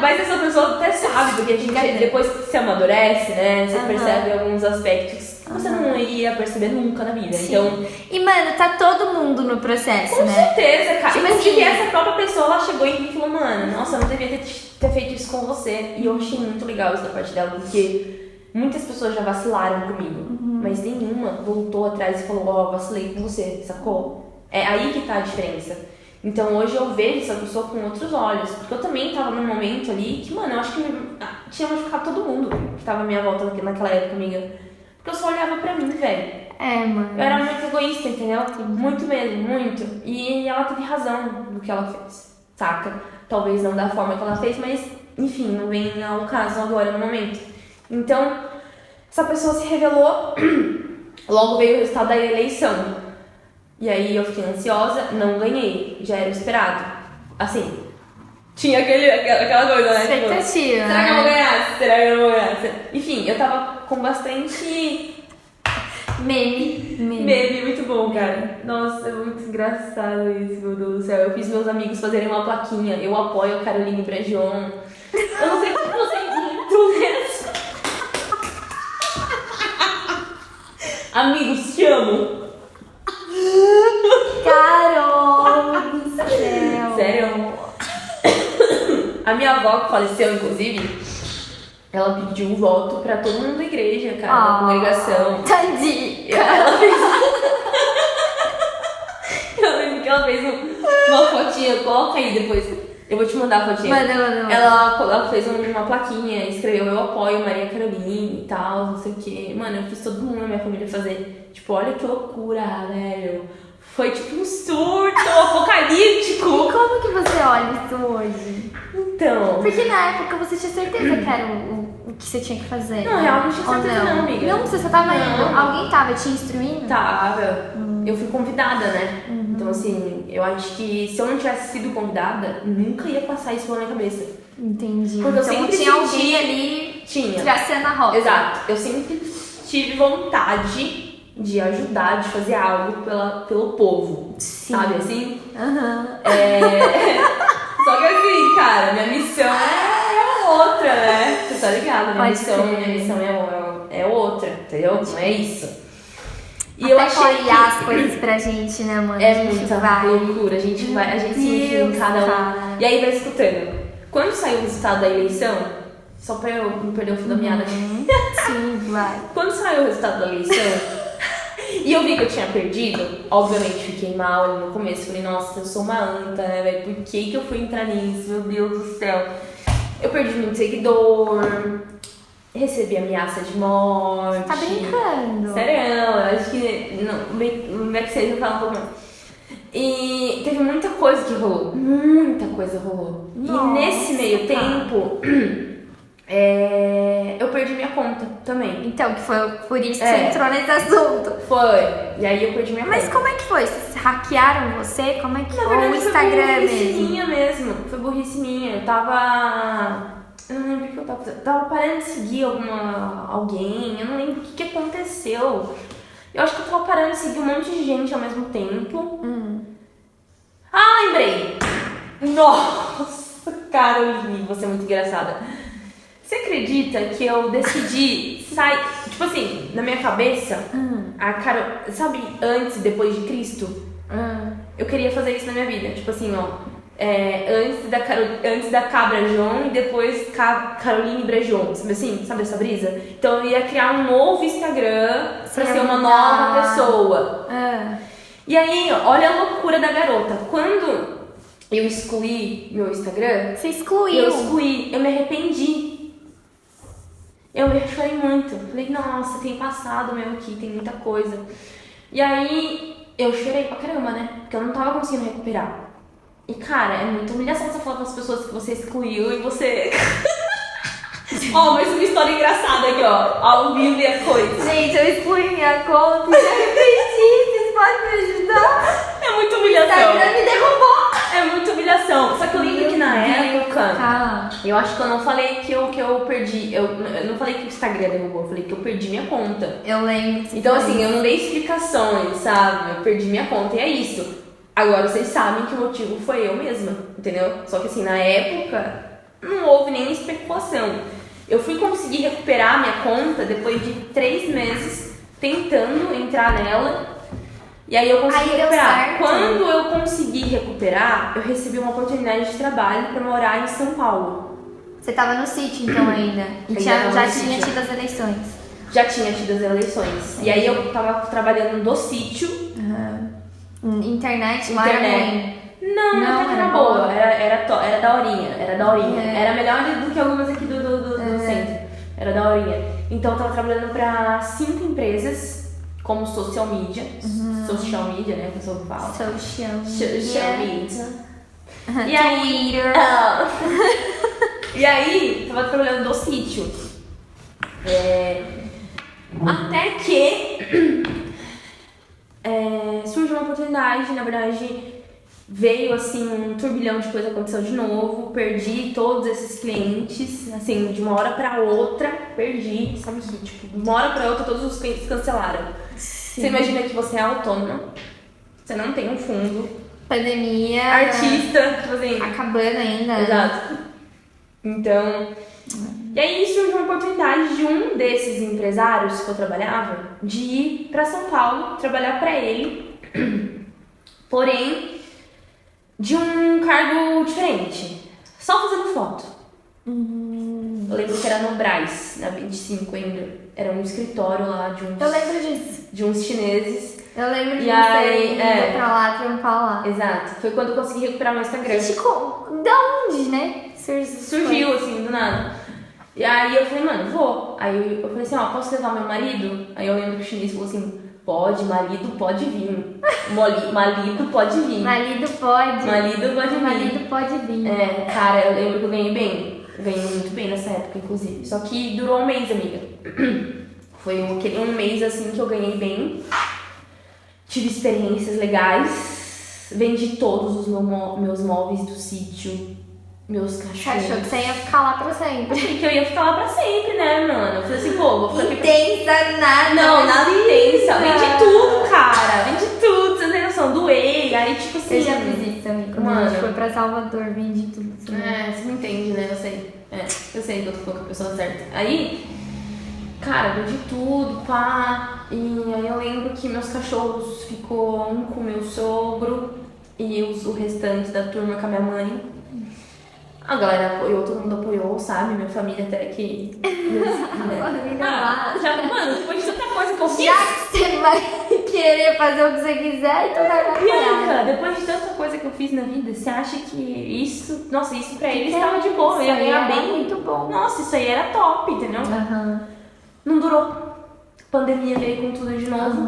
Mas essa pessoa até sabe, porque a gente, depois que se amadurece, né, você percebe alguns aspectos que você não ia perceber nunca na vida. Sim. Então, e, mano, tá todo mundo no processo, com né? certeza, cara. Tipo Inclusive, assim, essa própria pessoa, ela chegou em mim e falou, mano, nossa, eu não devia ter feito isso com você. E eu achei muito legal isso da parte dela, porque muitas pessoas já vacilaram comigo, mas nenhuma voltou atrás e falou, vacilei com você, sacou? É aí que tá a diferença. Então hoje eu vejo essa pessoa com outros olhos, porque eu também tava num momento ali que, mano, eu acho que tinha machucado todo mundo que tava à minha volta naquela época, amiga. Porque eu só olhava pra mim, velho. Mano. Eu era muito egoísta, entendeu? Muito mesmo, muito. E ela teve razão do que ela fez, saca? Talvez não da forma que ela fez, mas, enfim, não vem ao caso agora no momento. Então, essa pessoa se revelou, logo veio o resultado da eleição. E aí eu fiquei ansiosa, não ganhei, já era esperado. Assim, tinha aquela coisa, né? Expectativa. Será que eu vou ganhar? Será que eu não vou ganhar? Enfim, eu tava com bastante meme, muito bom, cara. Nossa, é muito engraçado isso, meu Deus do céu. Eu fiz meus amigos fazerem uma plaquinha. Eu apoio a Caroline Bragion. Eu não sei muito nessa. Amigos, te amo. Carol do céu. Sério? A minha avó, que faleceu, inclusive, ela pediu um voto pra todo mundo da igreja, cara, da congregação. Tadinha. Ela fez... Eu lembro que ela fez uma fotinha, coloca aí depois. Eu vou te mandar a fotinha. Manda. Ela fez uma plaquinha, escreveu eu apoio Maria Caroline e tal, não sei o que. Mano, eu fiz todo mundo na minha família fazer. Tipo, olha que loucura, velho. Foi tipo um surto apocalíptico. E como que você olha isso hoje? Então... Porque na época você tinha certeza que era o que você tinha que fazer. Não, realmente não tinha Ou certeza não, amiga. Não, você só tava Não. indo. Alguém tava te instruindo? Tava. Eu fui convidada, né? Então, assim, eu acho que se eu não tivesse sido convidada, nunca ia passar isso pela minha cabeça. Entendi. Porque eu então sempre tinha senti- alguém ali Tinha. traçando a rota. Exato. Eu sempre tive vontade de ajudar, de fazer algo pelo povo. Sim. Sabe assim? Aham. Só que assim, cara, minha missão é outra, né? Você tá ligado? Minha Pode ser. missão é outra, entendeu? Não é isso. E Até eu achei clarear as que coisas pra gente, né, mano? é A gente muita vai. loucura, a gente se enfia em Deus, cada um. cara. E aí vai escutando. Quando saiu o resultado da eleição, só pra eu não perder o fio da meada. Sim, vai. Quando saiu o resultado da eleição, e eu vi que eu tinha perdido, obviamente fiquei mal ali no começo. Falei, nossa, eu sou uma anta, né, velho? Por que eu fui entrar nisso? Meu Deus do céu. Eu perdi muito seguidor, recebi ameaça de morte. Tá brincando? Sério, eu acho que no backstage eu falo um pouco mais. E teve muita coisa que rolou. Muita coisa rolou. Nossa, e nesse meio tá. tempo, eu perdi minha conta também. Então, que foi por isso que É. você entrou nesse assunto. Foi. E aí eu perdi minha Mas conta. como é que foi? Vocês hackearam você? Como é que Na foi? verdade, O Instagram foi burrice mesmo? minha mesmo. Foi burrice minha. Eu tava... Eu não lembro o que eu tava fazendo. Tava parando de seguir alguém. Eu não lembro o que aconteceu. Eu acho que eu tava parando de seguir um monte de gente ao mesmo tempo. Ah, lembrei! Nossa, Caroline, você é muito engraçada. Você acredita que eu decidi sair... Tipo assim, na minha cabeça, a Carol... Sabe, antes e depois de Cristo? Eu queria fazer isso na minha vida. Tipo assim, ó... antes da Cabra João e depois Caroline Brejon, sabe assim? Sabe essa brisa? Então eu ia criar um novo Instagram pra ser uma nova pessoa. E aí, olha a loucura da garota. Quando eu excluí meu Instagram, Você excluiu. eu me arrependi. Eu chorei muito. Falei, nossa, tem passado meu aqui, tem muita coisa. E aí eu chorei pra caramba, né? Porque eu não tava conseguindo recuperar. E, cara, é muita humilhação você falar com as pessoas que você excluiu e você... Ó, mas uma história engraçada aqui, ó. Ao vivo e a coisa. Gente, eu excluí minha conta e me arrependi. Vocês podem me ajudar? É muita O humilhação. Instagram me derrubou. É muita humilhação. Só que eu lembro que na época... Tá. Eu acho que eu não falei que eu perdi... Eu não falei que o Instagram derrubou. Eu falei que eu perdi minha conta. Eu lembro. Então, assim, eu não dei explicações, sabe? Eu perdi minha conta e é isso. Agora, vocês sabem que o motivo foi eu mesma, entendeu? Só que assim, na época, não houve nem especulação. Eu fui conseguir recuperar minha conta depois de 3 meses tentando entrar nela. E aí eu consegui Aí deu recuperar. certo. Quando eu consegui recuperar, eu recebi uma oportunidade de trabalho pra morar em São Paulo. Você tava no sítio então ainda. E Ainda já tava no tinha sítio. tido as eleições. Já tinha tido as eleições. E aí eu tava trabalhando do sítio. Internet lá era Internet. ruim. Não, Não, até que era era boa. boa, era daorinha, É. Era melhor do que algumas aqui do centro, era daorinha. Então eu tava trabalhando pra 5 empresas, como social media, né, que o pessoal fala. Social media. E aí, Twitter. e aí, tava trabalhando do sítio. Até que surgiu uma oportunidade, na verdade veio assim um turbilhão de coisa, aconteceu de novo, perdi todos esses clientes, assim, de uma hora pra outra, perdi, sabe, tipo, de uma hora pra outra todos os clientes cancelaram. Sim. Você imagina que você é autônoma, você não tem um fundo, Pandemia. artista, tipo assim, Acabando ainda. né? exato. Então, e aí surgiu uma oportunidade de um desses empresários que eu trabalhava de ir pra São Paulo trabalhar pra ele, porém de um cargo diferente, só fazendo foto. Eu lembro que era no Brás, na 25 ainda. Era um escritório lá Eu lembro disso. de uns chineses. Eu lembro de E você aí, indo pra lá, trampar lá. Exato. Foi quando eu consegui recuperar meu Instagram. Gente, da onde, né? Surgiu, assim, do nada. E aí eu falei, mano, vou. Aí eu falei assim, ó, posso levar meu marido? Aí eu lembro que o chinês falou assim, pode, marido pode vir. Marido pode vir. Marido pode. Marido pode vir. Marido pode vir. É, cara, eu lembro que eu ganhei bem. Eu ganhei muito bem nessa época, inclusive. Só que durou um mês, amiga. Foi um mês, assim, que eu ganhei bem. Tive experiências legais. Vendi todos os meus móveis do sítio. Meus cachorros. Achou que você ia ficar lá pra sempre. Achei que eu ia ficar lá pra sempre, né, mano? Eu falei assim, pô, vou ficar aqui pra... Intensa, nada. Não, nada intensa. Vendi tudo, cara. Vendi tudo, você não tem noção. Doei, aí tipo assim... Eu já fiz isso, amigo. Quando a Mano. gente foi pra Salvador, vendi tudo. Você me entende, né? Eu sei. Eu sei que eu tô falando com a pessoa certa. Aí, cara, vendi tudo, pá. E aí eu lembro que meus cachorros ficou um com meu sogro e o restante da turma com a minha mãe. A galera apoiou, todo mundo apoiou, sabe? Minha família até que... Mano, depois de tanta coisa que eu fiz... Já que você vai querer fazer o que você quiser, então vai apoiar. Bianca, depois de tanta coisa que eu fiz na vida, você acha que isso... Nossa, isso pra eles tava de boa, eu ia ganhar bem. Muito bom. Nossa, isso aí era top, entendeu? Não durou. Pandemia veio com tudo de novo.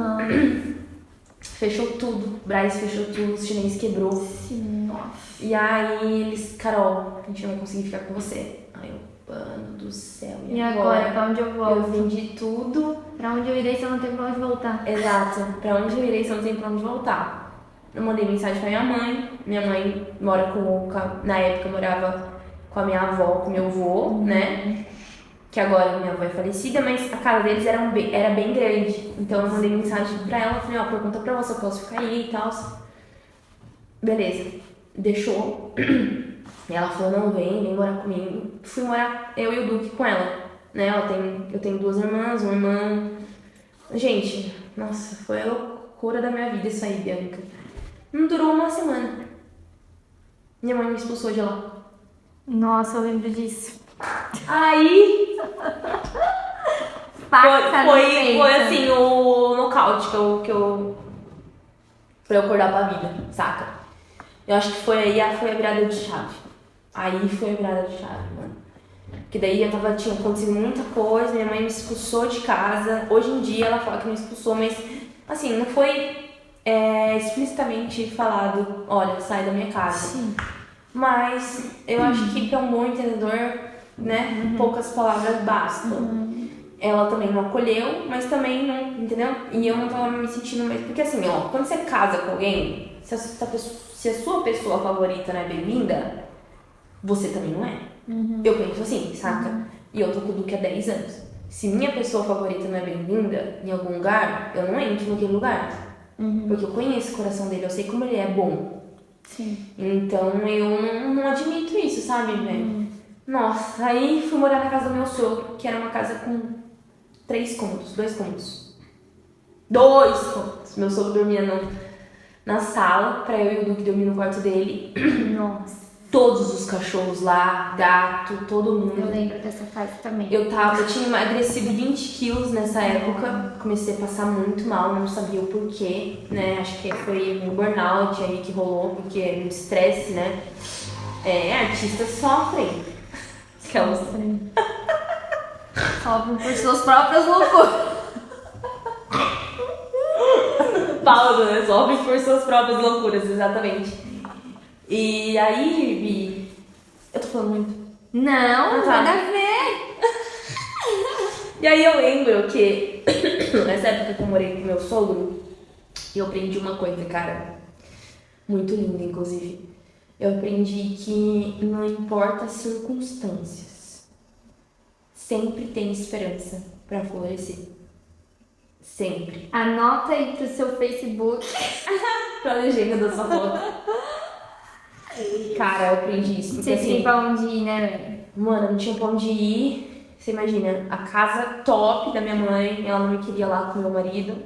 Fechou tudo. Braz fechou tudo, o chinês quebrou. Sim, nossa. E aí eles, Carol, a gente não vai conseguir ficar com você. Aí eu, mano do céu. E agora, pra onde eu volto? Eu vendi tudo. Pra onde eu irei se eu não tenho pra onde voltar? Exato. Pra onde eu irei se eu não tenho pra onde voltar? Eu mandei mensagem pra minha mãe. Minha mãe mora na época eu morava com a minha avó, com meu avô, né? Que agora minha avó é falecida, mas a casa deles era bem grande. Então eu mandei mensagem pra ela, falei, ó, pergunta pra você se eu posso ficar aí e tal. Beleza. Deixou. E ela falou, não, vem morar comigo. Fui morar eu e o Duque com ela, né? Eu tenho 2 irmãs, um irmão. Gente, nossa, foi a loucura da minha vida isso aí, Bianca. Não durou uma semana. Minha mãe me expulsou de lá. Nossa, eu lembro disso. Aí foi assim o nocaute pra eu acordar pra vida, saca? Eu acho que foi a virada de chave. Aí foi a virada de chave, mano. Porque daí tinha acontecido muita coisa, minha mãe me expulsou de casa. Hoje em dia ela fala que me expulsou, mas assim, não foi explicitamente falado, olha, sai da minha casa. Sim. Mas eu acho que pra um bom entendedor, né, poucas palavras bastam. Ela também não acolheu, mas também não, entendeu? E eu não tava me sentindo mais... Porque assim, ó, quando você casa com alguém, se a sua pessoa favorita não é bem-vinda, você também não é. Eu penso assim, saca? E eu tô com o Duque há 10 anos. Se minha pessoa favorita não é bem-vinda em algum lugar, eu não entro naquele lugar. Porque eu conheço o coração dele, eu sei como ele é bom. Sim. Então eu não admito isso, sabe, velho? Nossa, aí fui morar na casa do meu sogro, que era uma casa com 2 cômodos. 2 cômodos. Meu sogro dormia na sala, pra eu e o Duque dormir no quarto dele. Nossa. Todos os cachorros lá, gato, todo mundo. Eu lembro dessa fase também. Eu tinha emagrecido 20 quilos nessa época, comecei a passar muito mal, não sabia o porquê, né? Acho que foi um burnout aí que rolou, porque é um estresse, né? Artistas sofrem. Sofrem por suas próprias loucuras. Paulo, né? Sofrem por suas próprias loucuras, exatamente. E aí, Vi, eu tô falando muito. Não, tá. nada a ver. E aí eu lembro que nessa época que eu morei com meu sogro, eu aprendi uma coisa, cara, muito linda, inclusive. Eu aprendi que não importa as circunstâncias, sempre tem esperança pra florescer. Sempre. Anota aí pro seu Facebook. Pra legenda da sua foto. Cara, eu aprendi isso. Porque Você tem pra onde ir, né, velho? Mano, não tinha pra onde ir. Você imagina, a casa top da minha mãe, ela não me queria lá com meu marido.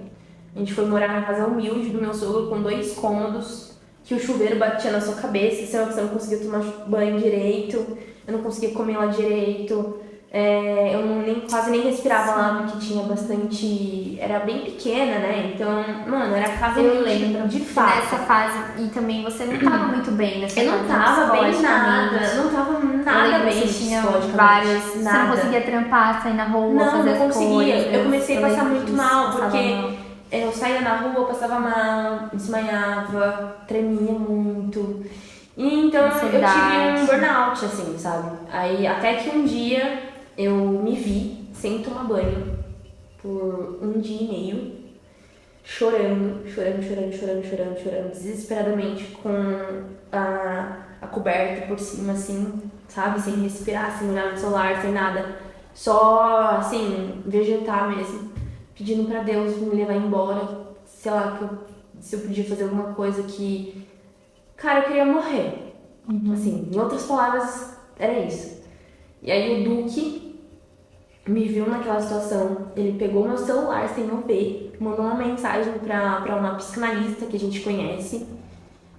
A gente foi morar na casa humilde do meu sogro com 2 cômodos, que o chuveiro batia na sua cabeça, você não conseguia tomar banho direito, eu não conseguia comer lá direito. Eu quase nem respirava lá, porque tinha bastante... Era bem pequena, né? Então, mano, era casa Eu lembro de fato. nessa fase, e também você não tava muito bem nessa Eu fase. não tava bem nada, psicologicamente. não tava Eu nada lembro bem que você tinha psicologicamente, várias. Você não nada. conseguia trampar, sair na rua, Não, fazer não as conseguia. coisas. Eu comecei a passar lembro muito disso, mal, passava porque mal. eu saía na rua, eu passava mal, desmaiava, tremia muito. E então eu tive Ansiedade. um burnout, assim, sabe? Aí até que um dia eu me vi sem tomar banho por um dia e meio, chorando, desesperadamente, com a coberta por cima, assim, sabe? Sem respirar, sem olhar no celular, sem nada. Só, assim, vegetar mesmo, pedindo pra Deus me levar embora, sei lá, se eu podia fazer alguma coisa que... Cara, eu queria morrer. Assim, em outras palavras, era isso. E aí o Duque me viu naquela situação, ele pegou meu celular sem eu ver, mandou uma mensagem pra uma psicanalista que a gente conhece.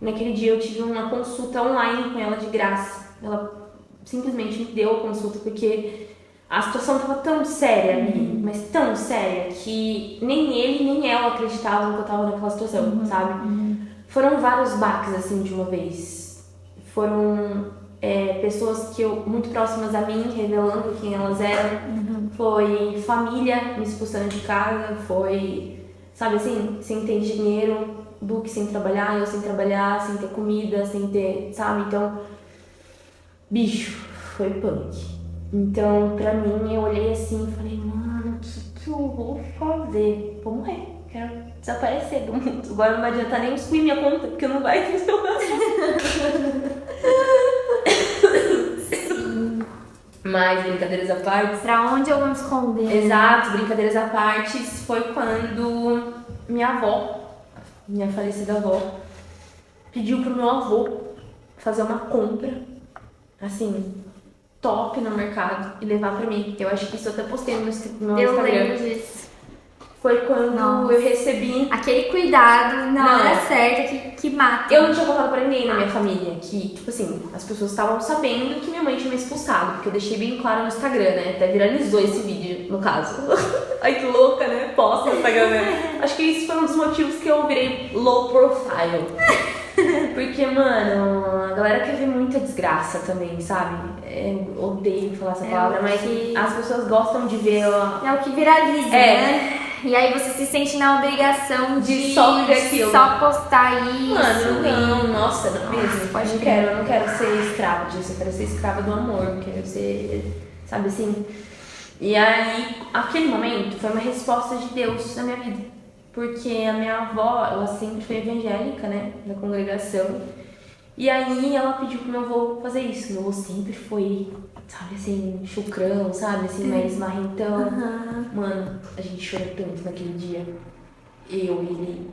Naquele dia eu tive uma consulta online com ela de graça. Ela simplesmente me deu a consulta porque a situação tava tão séria ali, mas tão séria, que nem ele nem ela acreditavam que eu tava naquela situação, sabe? Foram vários baques assim de uma vez. Foram pessoas muito próximas a mim, revelando quem elas eram. Foi família me expulsando de casa, foi, sabe assim, sem ter dinheiro, Duque sem trabalhar, eu sem trabalhar, sem ter comida, sem ter, sabe? Então, bicho, foi punk. Então, pra mim, eu olhei assim e falei, mano, o que eu vou fazer? Vou morrer, quero desaparecer do mundo. Agora não vai adiantar nem excluir minha conta, porque não vai funcionar. Mas, brincadeiras à parte... Pra onde eu vou me esconder? Exato, brincadeiras à parte, foi quando minha avó, minha falecida avó, pediu pro meu avô fazer uma compra, assim, top no mercado e levar pra mim. Eu acho que isso eu até postei no meu Instagram. Eu lembro disso. Foi quando eu recebi... Aquele cuidado na hora certa que mata. Eu não tinha contado pra ninguém na minha família que, tipo assim, as pessoas estavam sabendo que minha mãe tinha me expulsado, porque eu deixei bem claro no Instagram, né? Até viralizou esse vídeo, no caso. Ai, que louca, né? Posta no Instagram, né? Acho que isso foi um dos motivos que eu virei low profile. Porque, mano, a galera quer ver muita desgraça também, sabe? Eu odeio falar essa palavra, mas as pessoas gostam de ver... É o que viraliza, né? E aí você se sente na obrigação de só ver aquilo. Só postar isso. Mano, não, nossa, não mesmo. Pode Eu não quero ser escrava disso, eu quero ser escrava do amor, eu quero ser, sabe assim? E aí, aquele momento foi uma resposta de Deus na minha vida. Porque a minha avó, ela sempre foi evangélica, né, da congregação. E aí ela pediu pro meu avô fazer isso. Meu avô sempre foi, sabe assim, chucrão, sabe, assim, mais marrentão. Mano, a gente chorou tanto naquele dia. Eu e ele.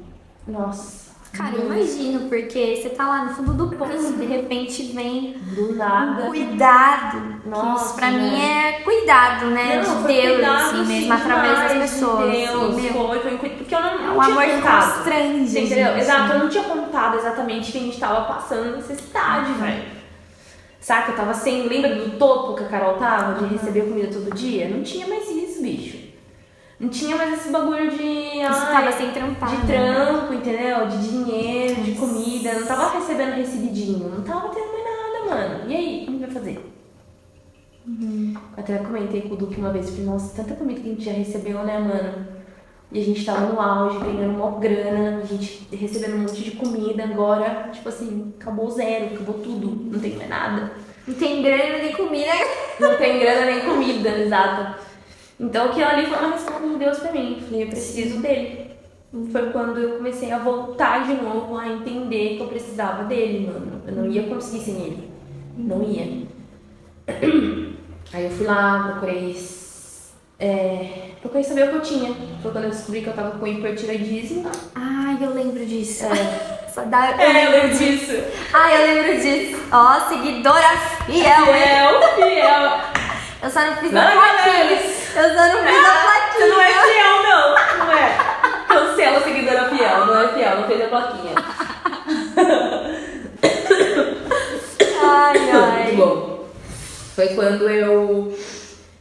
Nossa. Cara, eu imagino, porque você tá lá no fundo do poço, de repente vem do nada. Cuidado. Nossa, isso pra mim é cuidado, né? Não, de Deus, cuidado, assim, mesmo, através das pessoas. De Deus, assim, foi porque eu não um tinha amor que contado. constrange. Entendeu? Gente. Exato, eu não tinha contado exatamente que a gente tava passando necessidade, velho. Saca? Eu tava sem. Lembra do topo que a Carol tava, de receber comida todo dia? Não tinha mais isso, bicho. Não tinha mais esse bagulho de... Você tava sem trampar. De trampo, entendeu? De dinheiro, de comida. Não tava recebendo recebidinho. Não tava tendo mais nada, mano. E aí? Como vai fazer? Até comentei com o Duque uma vez. Falei, nossa, tanta comida que a gente já recebeu, né, mano? E a gente tava no auge, ganhando uma grana. A gente recebendo um monte de comida. Agora, tipo assim, acabou zero. Acabou tudo. Não tem mais nada. Não tem grana nem comida. Não tem grana nem comida, exato. Então aquilo ali foi uma resposta de Deus pra mim. Eu falei, eu preciso dele. Foi quando eu comecei a voltar de novo a entender que eu precisava dele, mano. Eu não ia conseguir sem ele. Não ia. Aí eu fui lá, procurei saber o que eu tinha. Foi quando eu descobri que eu tava com hipertireoidismo. Ai, eu lembro disso. Eu lembro disso. Ai, eu lembro disso. Ó, seguidora fiel. Fiel. Eu só não fiz a plaquinha. Você não é fiel, não é. Cancela a seguidora fiel, não é fiel, não fez a plaquinha. Ai. Muito bom. Foi quando eu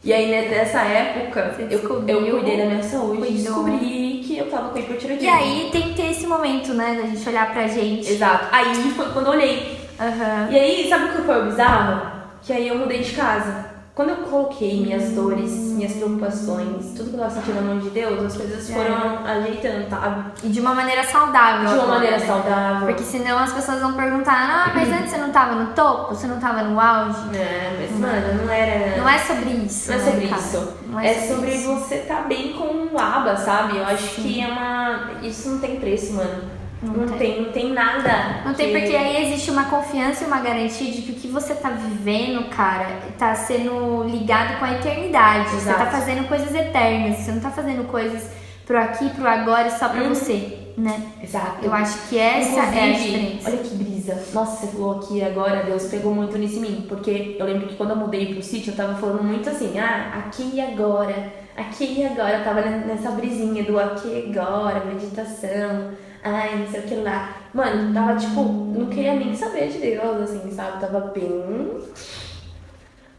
E aí, nessa época, eu cuidei da minha saúde e Cuidou. descobri que eu tava com hipotireoidismo. E aí tem que ter esse momento, né, da gente olhar pra gente. Exato. Aí foi quando eu olhei. Aham. E aí, sabe o que foi o bizarro? Que aí eu mudei de casa. Quando eu coloquei minhas dores, minhas preocupações, tudo que eu tava sentindo na mão de Deus, as coisas foram ajeitando, sabe? E de uma maneira saudável. De uma agora, maneira né? saudável. Porque senão as pessoas vão perguntar, mas antes você não tava no topo? Você não tava no auge? É, mas mano, não era... Não é sobre isso. Não é né, sobre cara? isso. Não É sobre sobre isso. você tá bem com o aba, sabe? Eu acho que é uma... Isso não tem preço, mano. Não tem nada. Não tem, porque aí existe uma confiança e uma garantia de que o que você tá vivendo, cara, tá sendo ligado com a eternidade. Você Exato. tá fazendo coisas eternas, você não tá fazendo coisas pro aqui, pro agora e só pra você, né? Exato. Eu acho que essa é a Inclusive, diferença. olha que brisa. Nossa, você falou aqui agora, Deus pegou muito nisso em mim. Porque eu lembro que quando eu mudei pro sítio, eu tava falando muito assim, aqui e agora. Aqui e agora. Eu tava nessa brisinha do aqui e agora, meditação. Ai, não sei o que lá. Mano, tava tipo, não queria nem saber de Deus, assim, sabe? Tava bem.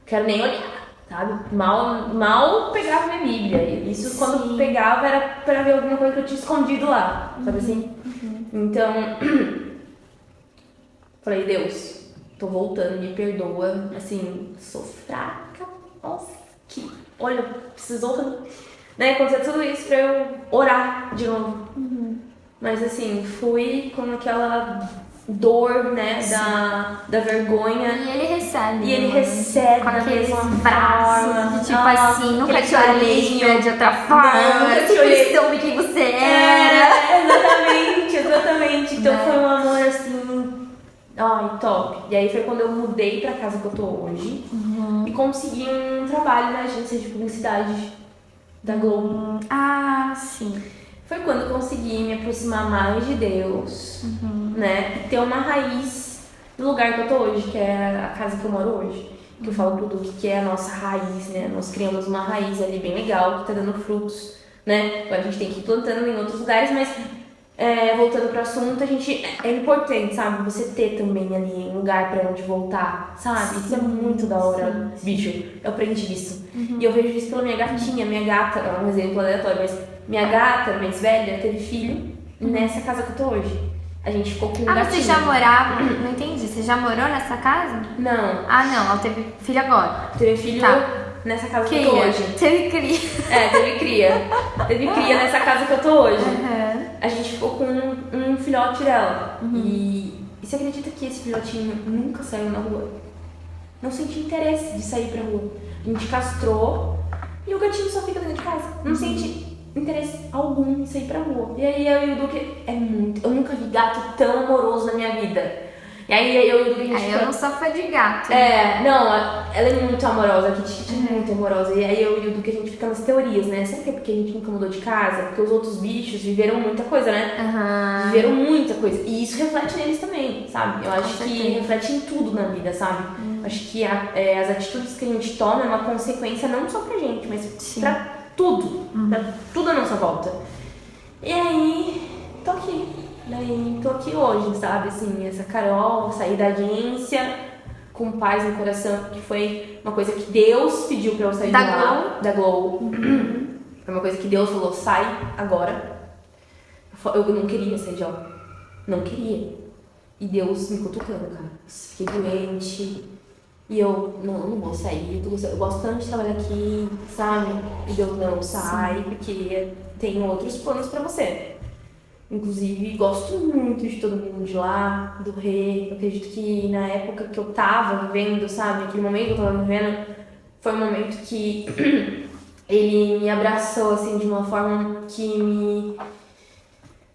Quero nem olhar, sabe? Mal pegava minha Bíblia. Isso quando pegava era pra ver alguma coisa que eu tinha escondido lá, sabe assim? Então, falei, Deus, tô voltando, me perdoa. Assim, sou fraca. Nossa, olha, precisou, né, acontecer tudo isso pra eu orar de novo. Mas assim, fui com aquela dor, né, da vergonha. E ele recebe. E ele né? recebe com da aqueles mesma braços, forma. de tipo assim, nunca aquele te olhei carinho. de outra forma, Nunca te sempre olhei. soube quem você era. Exatamente. Então Né? foi um amor assim, ai, top. E aí foi quando eu mudei pra casa que eu tô hoje e consegui um trabalho na agência de publicidade da Globo. Ah, sim. Foi quando eu consegui me aproximar mais de Deus, né? E ter uma raiz no lugar que eu tô hoje, que é a casa que eu moro hoje. Que eu falo tudo que é a nossa raiz, né? Nós criamos uma raiz ali bem legal, que tá dando frutos, né? Agora a gente tem que ir plantando em outros lugares, mas voltando pro assunto, é importante, sabe? Você ter também ali um lugar pra onde voltar, sabe? Isso é muito da hora, bicho. Eu aprendi isso. E eu vejo isso pela minha gatinha. Minha gata, é um exemplo aleatório, mas minha gata, mais velha, teve filho nessa casa que eu tô hoje. A gente ficou com um gatinho. Você já morava? Não entendi. Você já morou nessa casa? Não, Ah, não. Ela teve filho agora. teve filho Tá. nessa casa que eu tô hoje. Teve cria. Teve cria. Teve cria nessa casa que eu tô hoje. Uhum. A gente ficou com um filhote dela. E você acredita que esse filhotinho nunca saiu na rua? Não senti interesse de sair pra rua. A gente castrou e o gatinho só fica dentro de casa. Não sente interesse algum em sair pra rua. E aí eu e o Duque eu nunca vi gato tão amoroso na minha vida. E aí eu e o Duque a gente Aí fica- eu não sou fã de gato. não, ela é muito amorosa, a Kitty é muito amorosa. E aí eu e o Duque a gente fica nas teorias, né? Será que é porque a gente nunca mudou de casa? Porque os outros bichos viveram muita coisa, né? Aham. Viveram muita coisa. E isso reflete neles também, sabe? Eu acho que certeza. reflete em tudo na vida, sabe? Acho que as atitudes que a gente toma é uma consequência não só pra gente, mas pra tudo. Pra tudo à nossa volta. E aí, tô aqui. Daí tô aqui hoje, sabe? Assim, essa Carol, saí da agência com paz no coração, que foi uma coisa que Deus pediu pra eu sair Da de lá. Da Glow. Foi uma coisa que Deus falou, sai agora. Eu não queria sair de lá. Não queria. E Deus me cutucando, cara. Fiquei doente. E eu, não vou sair. Eu gosto tanto de trabalhar aqui, sabe? E Deus, não, sai, porque tem outros planos pra você. Inclusive, gosto muito de todo mundo de lá, do Rei. Eu acredito que na época que eu tava vivendo, sabe? Aquele momento que eu tava vivendo, foi um momento que ele me abraçou, assim, de uma forma que me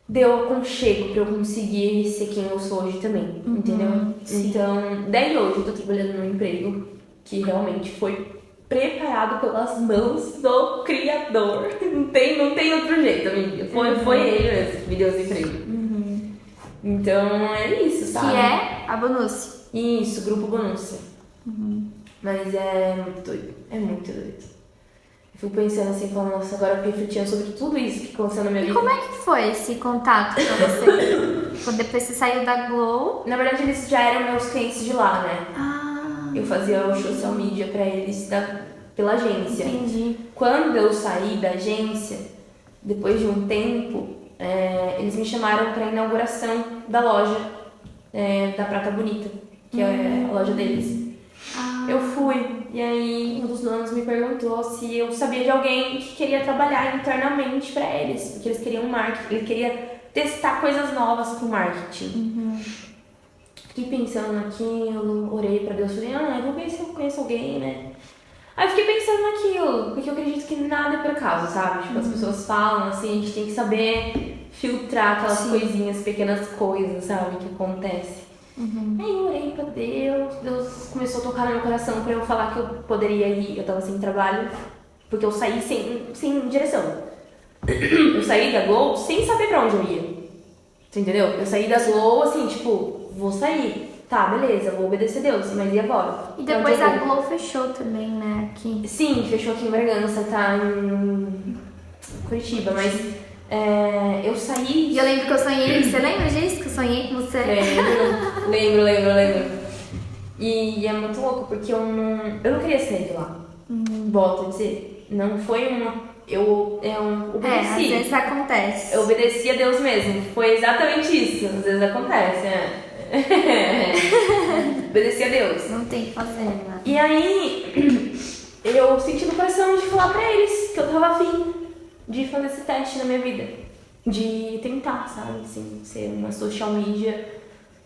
deu aconchego pra eu conseguir ser quem eu sou hoje também, entendeu? sim. Então, daí hoje eu tô trabalhando num emprego que realmente foi preparado pelas mãos do Criador. Não tem outro jeito, amiga. Foi ele mesmo que me deu esse emprego. Então, é isso, sabe? Que é a Bonúcia. Isso, Grupo Bonúcia. Mas é muito doido. É muito doido. Eu fico pensando assim, falando, nossa, agora eu refletindo sobre tudo isso que aconteceu na minha E vida. como é que foi esse contato pra você? Quando depois você saiu da Glow. Na verdade, eles já eram meus clientes de lá, né? Ah. Eu fazia o social media pra eles pela agência. Entendi. Quando eu saí da agência, depois de um tempo, eles me chamaram para a inauguração da loja da Prata Bonita, que é a loja deles. Eu fui, e aí um dos donos me perguntou se eu sabia de alguém que queria trabalhar internamente para eles, porque eles queriam marketing, ele queria testar coisas novas com marketing. Fiquei pensando naquilo, orei pra Deus, falei, eu vou ver se eu conheço alguém, né? Aí eu fiquei pensando naquilo, porque eu acredito que nada é por acaso, sabe? Tipo, as pessoas falam assim, a gente tem que saber filtrar aquelas coisinhas, pequenas coisas, sabe, que acontecem. Aí eu orei pra Deus começou a tocar no meu coração pra eu falar que eu poderia ir, eu tava sem trabalho, porque eu saí sem direção. Eu saí da Globo sem saber pra onde eu ia. Você entendeu? Eu saí da Globo assim, tipo, vou sair. Tá, beleza, vou obedecer Deus, mas e agora? E depois a Globo fechou também, né? Aqui. Sim, fechou aqui em Bragança, tá em Curitiba, mas eu saí. E eu lembro que eu sonhei, você lembra disso? Que eu sonhei com você? Lembro. E é muito louco, porque eu não queria sair de lá. Volto a dizer, não foi uma. Eu obedeci. Às vezes acontece. Eu obedeci a Deus mesmo. Foi exatamente isso. Às vezes acontece, Obedeci a Deus. Não tem que fazer, né? E aí, eu senti no coração de falar pra eles que eu tava afim de fazer esse teste na minha vida. De tentar, sabe? Assim, ser uma social media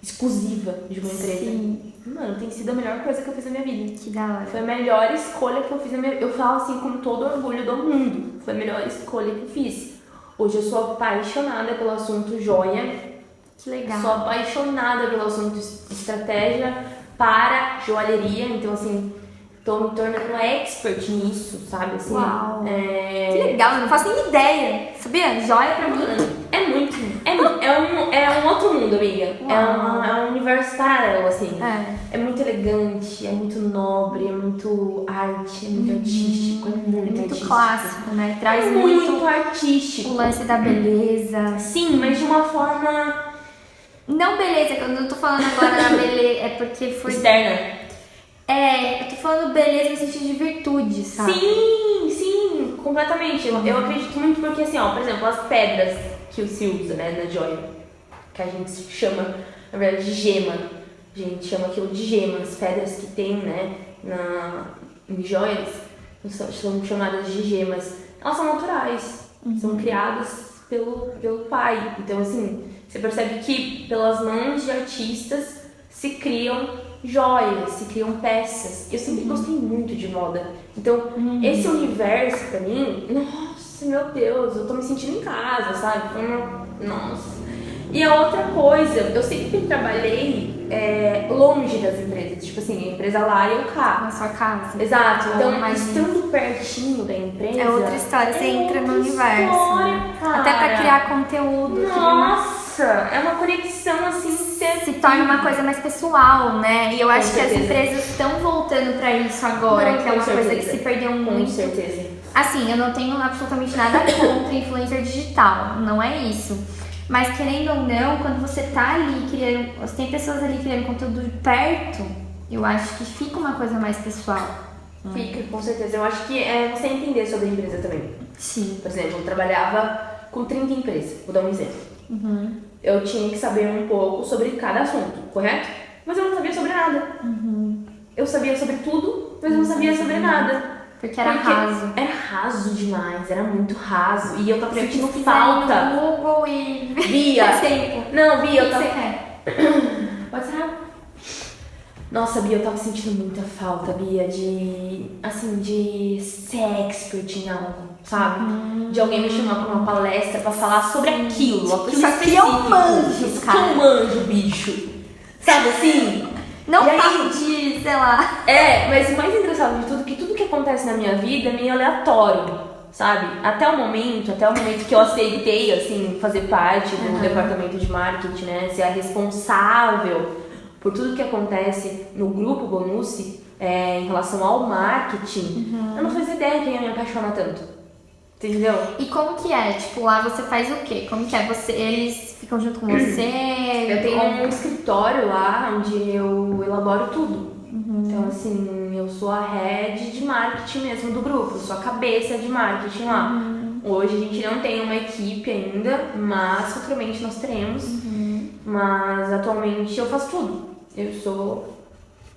exclusiva de uma empresa. Sim. Mano, tem sido a melhor coisa que eu fiz na minha vida. Que da hora. Foi a melhor escolha que eu fiz na minha vida. Eu falo assim com todo orgulho do mundo. Foi a melhor escolha que eu fiz. Hoje eu sou apaixonada pelo assunto joia. Que legal. Sou apaixonada pelo assunto estratégia para joalheria. Então, assim, tô me tornando uma expert nisso, sabe? Assim, uau. Que legal, eu não faço nem ideia. Sabia? Joia pra mim. É um outro mundo, amiga. É um universo paralelo, assim. É muito elegante, é muito nobre, é muito arte, é muito artístico, é muito artístico. Clássico, né? Traz muito artístico. O lance da beleza. Sim, mas de uma forma... Não beleza, eu não tô falando agora da beleza, é porque foi... Externa. Eu tô falando beleza no sentido de virtude, sabe? Sim, completamente. Eu acredito muito porque, assim, por exemplo, as pedras que se usa, né, na joia, que a gente chama, na verdade, de gema. A gente chama aquilo de gema. As pedras que tem, né, em joias são chamadas de gemas. Elas são naturais, são criadas pelo pai. Então, assim, você percebe que pelas mãos de artistas se criam joias, se criam peças. Eu sempre gostei muito de moda. Então, esse universo pra mim, nossa, meu Deus, eu tô me sentindo em casa, sabe? Nossa. E a outra coisa, eu sempre trabalhei longe das empresas. Tipo assim, a empresa lá e eu cá. Na sua casa. Exato. Então, estando pertinho da empresa... É outra história, você entra no universo. História, né? cara. Até pra criar conteúdo. Nossa, é uma conexão assim... Se torna uma coisa mais pessoal, né? E eu acho que as empresas estão voltando pra isso agora, que é uma coisa que se perdeu muito. Com certeza. Assim, eu não tenho absolutamente nada contra influencer digital, não é isso. Mas querendo ou não, quando você tá ali criando, você tem pessoas ali criando conteúdo de perto, eu acho que fica uma coisa mais pessoal. Fica, com certeza. Eu acho que é você entender sobre a empresa também. Sim. Por exemplo, eu trabalhava com 30 empresas, vou dar um exemplo. Eu tinha que saber um pouco sobre cada assunto, correto? Mas eu não sabia sobre nada. Eu sabia sobre tudo, mas eu não sabia sobre nada. Porque era raso. Era raso demais, era muito raso. E eu tava sentindo no falta. Google e... Bia! Não, Bia, O que você quer? Pode ser rápido. Nossa, Bia, eu tava sentindo muita falta, Bia, de ser expert em algo, sabe? De alguém me chamar pra uma palestra pra falar sobre aquilo. Isso aqui é um manjo, cara. Isso é um manjo, bicho. Sabe assim? Não falo de, sei lá... Mas o mais engraçado de tudo é que tudo que acontece na minha vida é meio aleatório, sabe? Até o momento que eu aceitei, assim, fazer parte do departamento de marketing, né? Ser a responsável por tudo que acontece no grupo Bonucci em relação ao marketing, eu não fazia ideia que eu ia me apaixonar tanto. Entendeu? E como que é? Tipo, lá você faz o quê? Como que é? Eles ficam junto com você? Eu tenho um escritório lá onde eu elaboro tudo. Então, assim, eu sou a head de marketing mesmo do grupo, eu sou a cabeça de marketing lá. Hoje a gente não tem uma equipe ainda, mas futuramente nós teremos. Mas atualmente eu faço tudo. Eu sou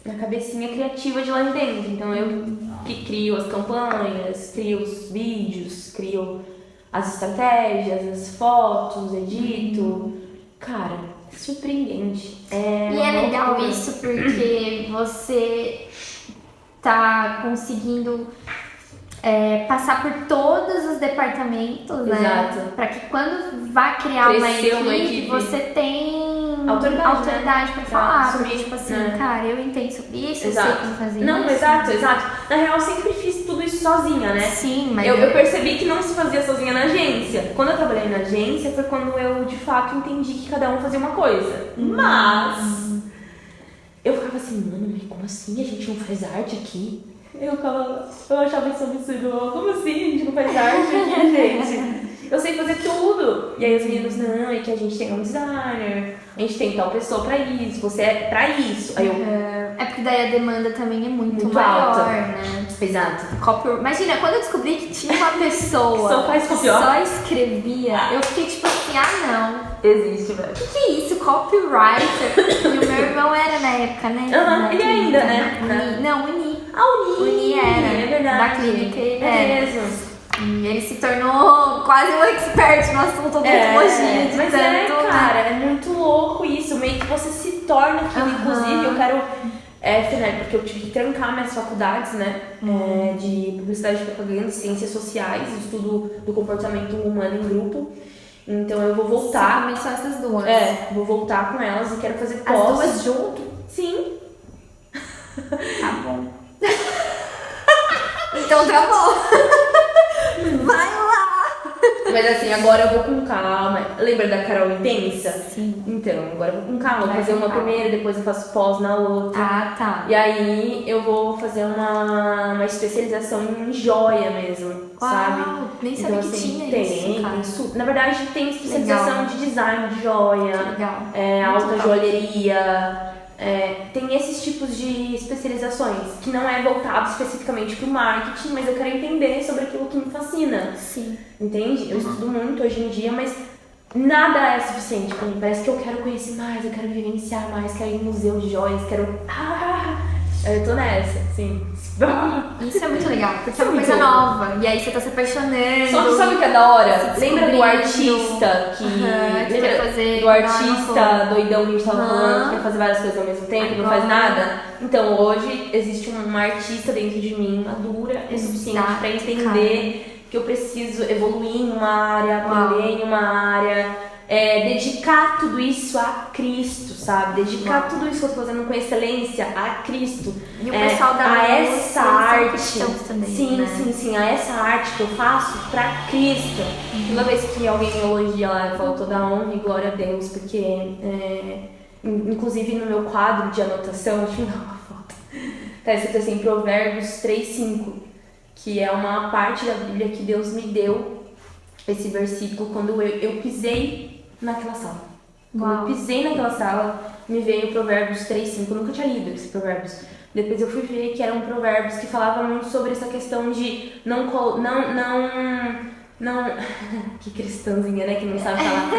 a cabecinha criativa de lá de dentro. Então eu que crio as campanhas, crio os vídeos, crio as estratégias, as fotos, edito. Cara, é surpreendente. E é legal isso porque você tá conseguindo passar por todos os departamentos, né? Exato. Pra que quando vá criar uma equipe, você tem autoridade pra falar. Porque, tipo assim, cara, eu entendo sobre isso, eu sei como fazer isso. Não, exato. Na real, eu sempre fiz tudo isso sozinha, né? Sim, mas... Eu percebi que não se fazia sozinha na agência. Quando eu trabalhei na agência, foi quando eu, de fato, entendi que cada um fazia uma coisa. Mas... eu ficava assim, mano, mas como assim a gente não faz arte aqui? Eu achava isso absurdo. Como assim a gente não faz arte aqui, gente? Eu sei fazer tudo. E aí os meninos, não, é que a gente tem um designer, a gente tem tal pessoa pra isso, você é pra isso. Aí eu... É porque daí a demanda também é muito maior, alta, né? Exato. Imagina, quando eu descobri que tinha uma pessoa Só faz que só escrevia, eu fiquei tipo assim, não. Existe, velho. O que é isso? Copywriter. E o meu irmão era na época, né? Ele ainda, né? Uni. Uni era. É verdade. Da clínica ele mesmo. E ele se tornou quase um expert no assunto da tecnologia. Mas cara, é muito louco isso. Meio que você se torna aquilo. Inclusive, eu quero... Fernanda, porque eu tive que trancar minhas faculdades, né? De publicidade e propaganda, ciências sociais, estudo do comportamento humano em grupo. Então eu vou voltar. Também são essas duas. Vou voltar com elas e quero fazer pós. As duas junto? Sim. Tá bom. Então tá bom. Vai lá. Mas assim, agora eu vou com calma. Lembra da Carol Intensa? Sim. Então, agora eu vou com calma. Vou fazer uma primeira, depois eu faço pós na outra. Ah, tá. E aí eu vou fazer uma especialização em joia mesmo, sabe? Nem sabia que tinha isso, cara. Na verdade, tem especialização de design de joia, alta joalheria. Tem esses tipos de especializações que não é voltado especificamente para o marketing, mas eu quero entender sobre aquilo que me fascina. Sim. Entende? Eu estudo muito hoje em dia, mas nada é suficiente para mim. Parece que eu quero conhecer mais, eu quero vivenciar mais, quero ir em museu de joias, quero... eu tô nessa, sim. Isso é muito legal, porque é uma coisa nova. E aí você tá se apaixonando. Só que sabe o que é da hora? Lembra do artista que... lembra fazer do artista doidão que a gente tava falando, que quer fazer várias coisas ao mesmo tempo, não faz nada? Então hoje existe uma artista dentro de mim, madura, o suficiente pra entender que eu preciso evoluir em uma área, aprender em uma área. Dedicar tudo isso a Cristo, sabe? Dedicar tudo isso que eu tô fazendo com excelência a Cristo. E o pessoal da a essa arte também, sim, né? sim, a essa arte que eu faço pra Cristo. Toda vez que alguém me elogia lá, eu falo toda honra e glória a Deus, porque inclusive no meu quadro de anotação, deixa eu dar uma foto, tá escrito assim, Provérbios 3:5, que é uma parte da Bíblia que Deus me deu, esse versículo, quando eu pisei naquela sala. Quando eu pisei naquela sala, me veio Provérbios 3:5. Eu nunca tinha lido esse Provérbios. Depois eu fui ver que eram provérbios que falavam muito sobre essa questão de não que cristãzinha, né, que não sabe falar.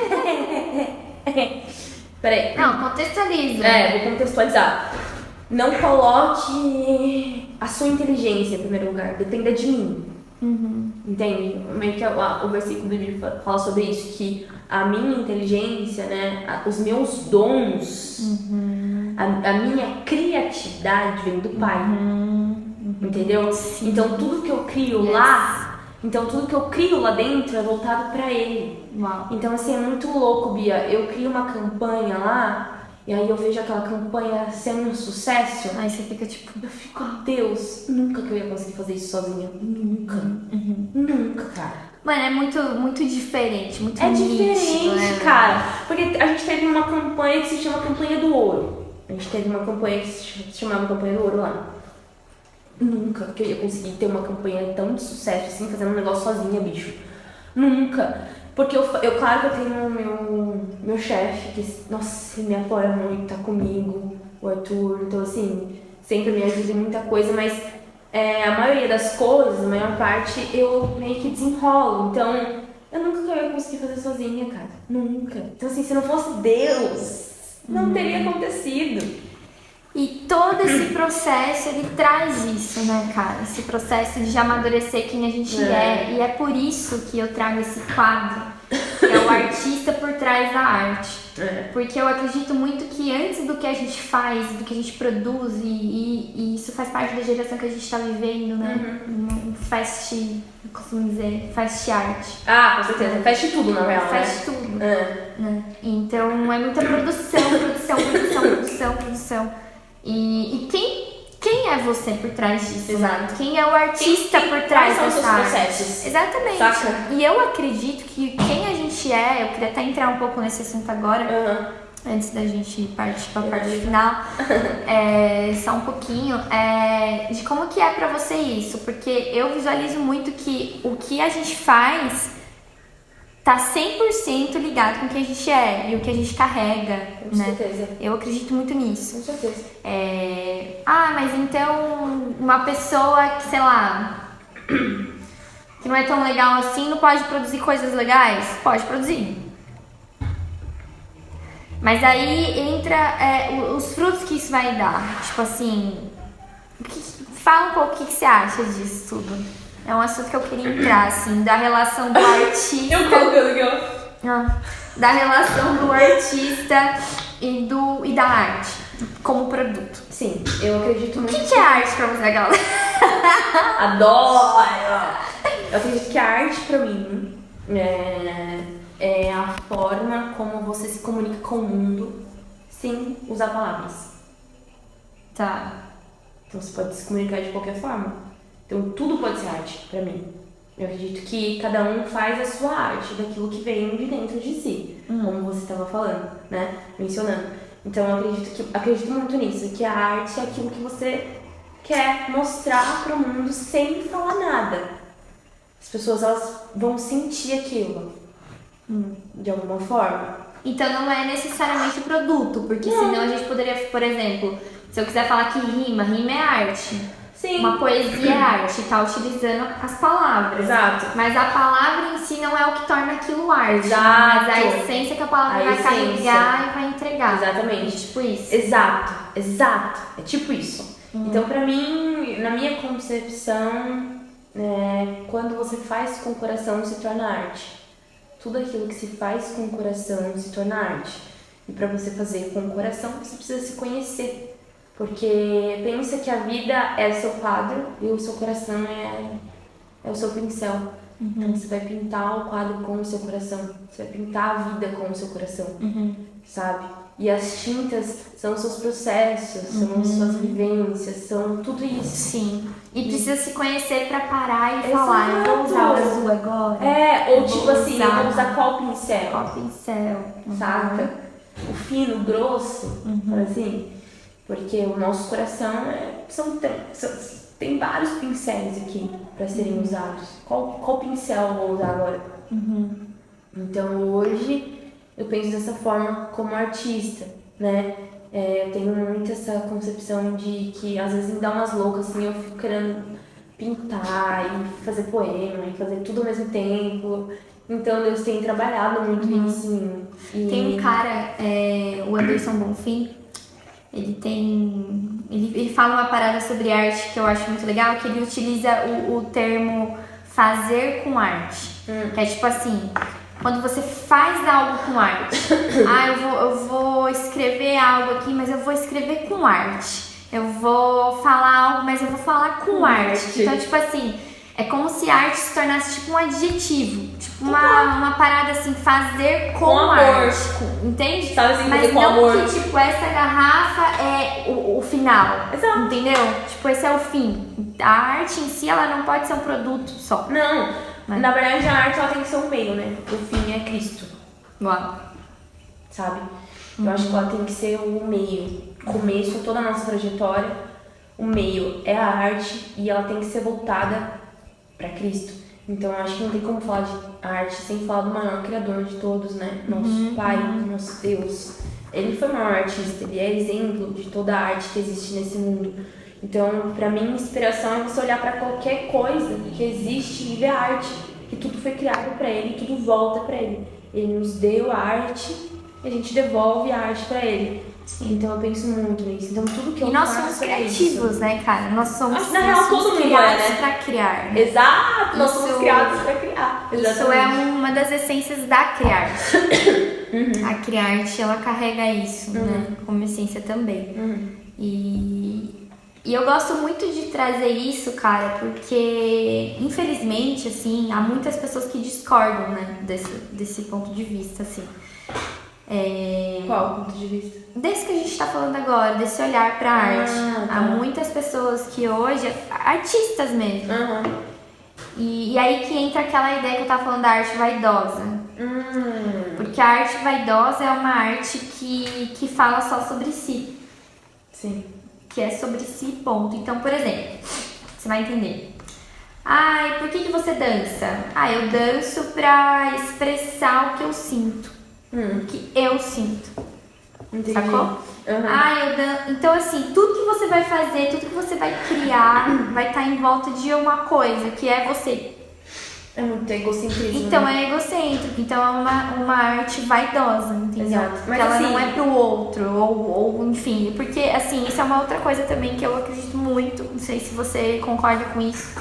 Peraí. Não, contextualiza. Vou contextualizar. Não coloque a sua inteligência em primeiro lugar. Dependa de mim. Entende? Meio que o versículo do livro fala sobre isso, que a minha inteligência, né, os meus dons, a minha criatividade vem do Pai. Entendeu? Sim. Então tudo que eu crio tudo que eu crio lá dentro é voltado pra Ele. Uau. Então assim, é muito louco, Bia. Eu crio uma campanha lá, e aí eu vejo aquela campanha sendo um sucesso. Aí você fica tipo... Eu fico, Deus, nunca que eu ia conseguir fazer isso sozinha. Nunca. Nunca, cara. Mano, é muito, muito diferente, muito diferente, né? cara. Porque a gente teve uma campanha que se chama Campanha do Ouro. A gente teve uma campanha que se chamava Campanha do Ouro lá. Nunca que eu ia conseguir ter uma campanha tão de sucesso assim, fazendo um negócio sozinha, bicho. Nunca. Porque claro que eu tenho meu chefe, que, nossa, ele me apoia muito, tá comigo, o Arthur. Então, assim, sempre me ajuda em muita coisa, mas a maioria das coisas, a maior parte, eu meio que desenrolo. Então, eu nunca ia conseguir fazer sozinha, cara. Nunca. Então, assim, se não fosse Deus, não teria acontecido. E todo esse processo, ele traz isso, né, cara? Esse processo de amadurecer quem a gente é. E é por isso que eu trago esse quadro, que é o artista por trás da arte. Porque eu acredito muito que antes do que a gente faz, do que a gente produz, e isso faz parte da geração que a gente tá vivendo, né? Fast, costumo dizer, fast art. Ah, com certeza. Fast tudo, na real, Fast tudo. Né? Então é muita produção. E quem é você por trás disso? Exato. Quem é o artista por trás quais são dessa os seus arte? processos? Exatamente. Saca? E eu acredito que quem a gente é, eu queria até entrar um pouco nesse assunto agora, antes da gente partir para a parte final, só um pouquinho, de como que é pra você isso, porque eu visualizo muito que o que a gente faz tá 100% ligado com o que a gente é e o que a gente carrega, Com né? certeza. Eu acredito muito nisso. Com certeza. Mas então uma pessoa que, sei lá, que não é tão legal assim, não pode produzir coisas legais? Pode produzir. Mas aí entra os frutos que isso vai dar. Tipo assim, fala um pouco o que você acha disso tudo. É um assunto que eu queria entrar, assim, da relação do artista. Eu colocando aqui, Da relação do artista e da arte como produto. Sim, eu acredito muito. O que é arte pra você, galera? Adoro! Eu acredito que a arte pra mim é a forma como você se comunica com o mundo sem usar palavras. Tá. Então você pode se comunicar de qualquer forma. Então tudo pode ser arte pra mim. Eu acredito que cada um faz a sua arte daquilo que vem de dentro de si, como você estava falando, né? Mencionando. Então eu acredito muito nisso, que a arte é aquilo que você quer mostrar pro mundo sem falar nada. As pessoas, elas vão sentir aquilo de alguma forma. Então não é necessariamente o produto, porque senão a gente poderia, por exemplo, se eu quiser falar que rima é arte. Sim. Uma poesia é arte, tá utilizando as palavras. Exato. Mas a palavra em si não é o que torna aquilo arte. Exato. Mas a essência que a palavra vai carregar e vai entregar. Exatamente. Tipo isso. Exato. É tipo isso. Então, pra mim, na minha concepção, quando você faz com o coração se torna arte. Tudo aquilo que se faz com o coração se torna arte. E pra você fazer com o coração, você precisa se conhecer. Porque pensa que a vida é o seu quadro e o seu coração é o seu pincel. Então você vai pintar o quadro com o seu coração. Você vai pintar a vida com o seu coração. Sabe? E as tintas são os seus processos, são as suas vivências, são tudo isso. Sim. E precisa se conhecer pra parar e falar, eu vou usar o azul agora. Ou tipo assim, eu vou usar qual pincel? Qual pincel? Saca? O fino, o grosso, assim. Porque o nosso coração tem vários pincéis aqui para serem usados. Qual pincel eu vou usar agora? Então hoje eu penso dessa forma como artista, né? Eu tenho muito essa concepção de que às vezes me dá umas loucas assim, eu fico querendo pintar e fazer poema e fazer tudo ao mesmo tempo. Então Deus tem trabalhado muito isso em mim. Tem um cara, o Anderson Bonfim. Ele fala uma parada sobre arte que eu acho muito legal, que ele utiliza o termo fazer com arte. Que é tipo assim, quando você faz algo com arte. Eu vou escrever algo aqui, mas eu vou escrever com arte. Eu vou falar algo, mas eu vou falar com arte. Então, tipo assim, é como se arte se tornasse tipo um adjetivo. Tipo uma parada assim, fazer com arte. Entende? Sabe assim, mas com não amor. Que tipo, essa garrafa é o final. Exato. Entendeu? Tipo, esse é o fim. A arte em si, ela não pode ser um produto só. Não. Na verdade, a arte ela tem que ser um meio, né? O fim é Cristo. Uau. Sabe? Eu acho que ela tem que ser o meio. Começo, toda a nossa trajetória, o meio é a arte e ela tem que ser voltada para Cristo. Então eu acho que não tem como falar de arte sem falar do maior criador de todos, né? Nosso pai, nosso Deus. Ele foi o maior artista, ele é exemplo de toda a arte que existe nesse mundo. Então, pra mim, inspiração é você olhar pra qualquer coisa que existe e ver a arte, que tudo foi criado pra ele, tudo volta pra ele. Ele nos deu a arte e a gente devolve a arte pra ele. Então eu penso muito nisso. Então tudo que eu nós faço somos é criativos, isso. né, cara? Nós somos, Acho que, na real, todo mundo criados é, né? pra criar. Né? Exato! Nós Isso- somos criados pra criar. Isso Exatamente. é uma das essências da Criarte. A Criarte, ela carrega isso, né? Como essência também. E eu gosto muito de trazer isso, cara, porque, infelizmente, assim, há muitas pessoas que discordam, né? Desse ponto de vista, assim. Qual ponto de vista? Desse que a gente tá falando agora, desse olhar pra arte. tá. Há muitas pessoas que hoje, artistas mesmo, e aí que entra aquela ideia que eu tava falando da arte vaidosa. Porque a arte vaidosa é uma arte que fala só sobre si. Sim. Que é sobre si, ponto. Então, por exemplo, você vai entender. Ai, por que você dança? Ah, eu danço pra expressar o que eu sinto. O que eu sinto. Entendi. Sacou? Então, assim, tudo que você vai fazer, tudo que você vai criar, vai estar em volta de uma coisa, que é você. É muito egocentrismo. Então né? é egocêntrico, então é uma arte vaidosa, entendeu? Exato. Mas que ela assim, não é pro outro, ou enfim, porque assim, isso é uma outra coisa também que eu acredito muito, não sei se você concorda com isso,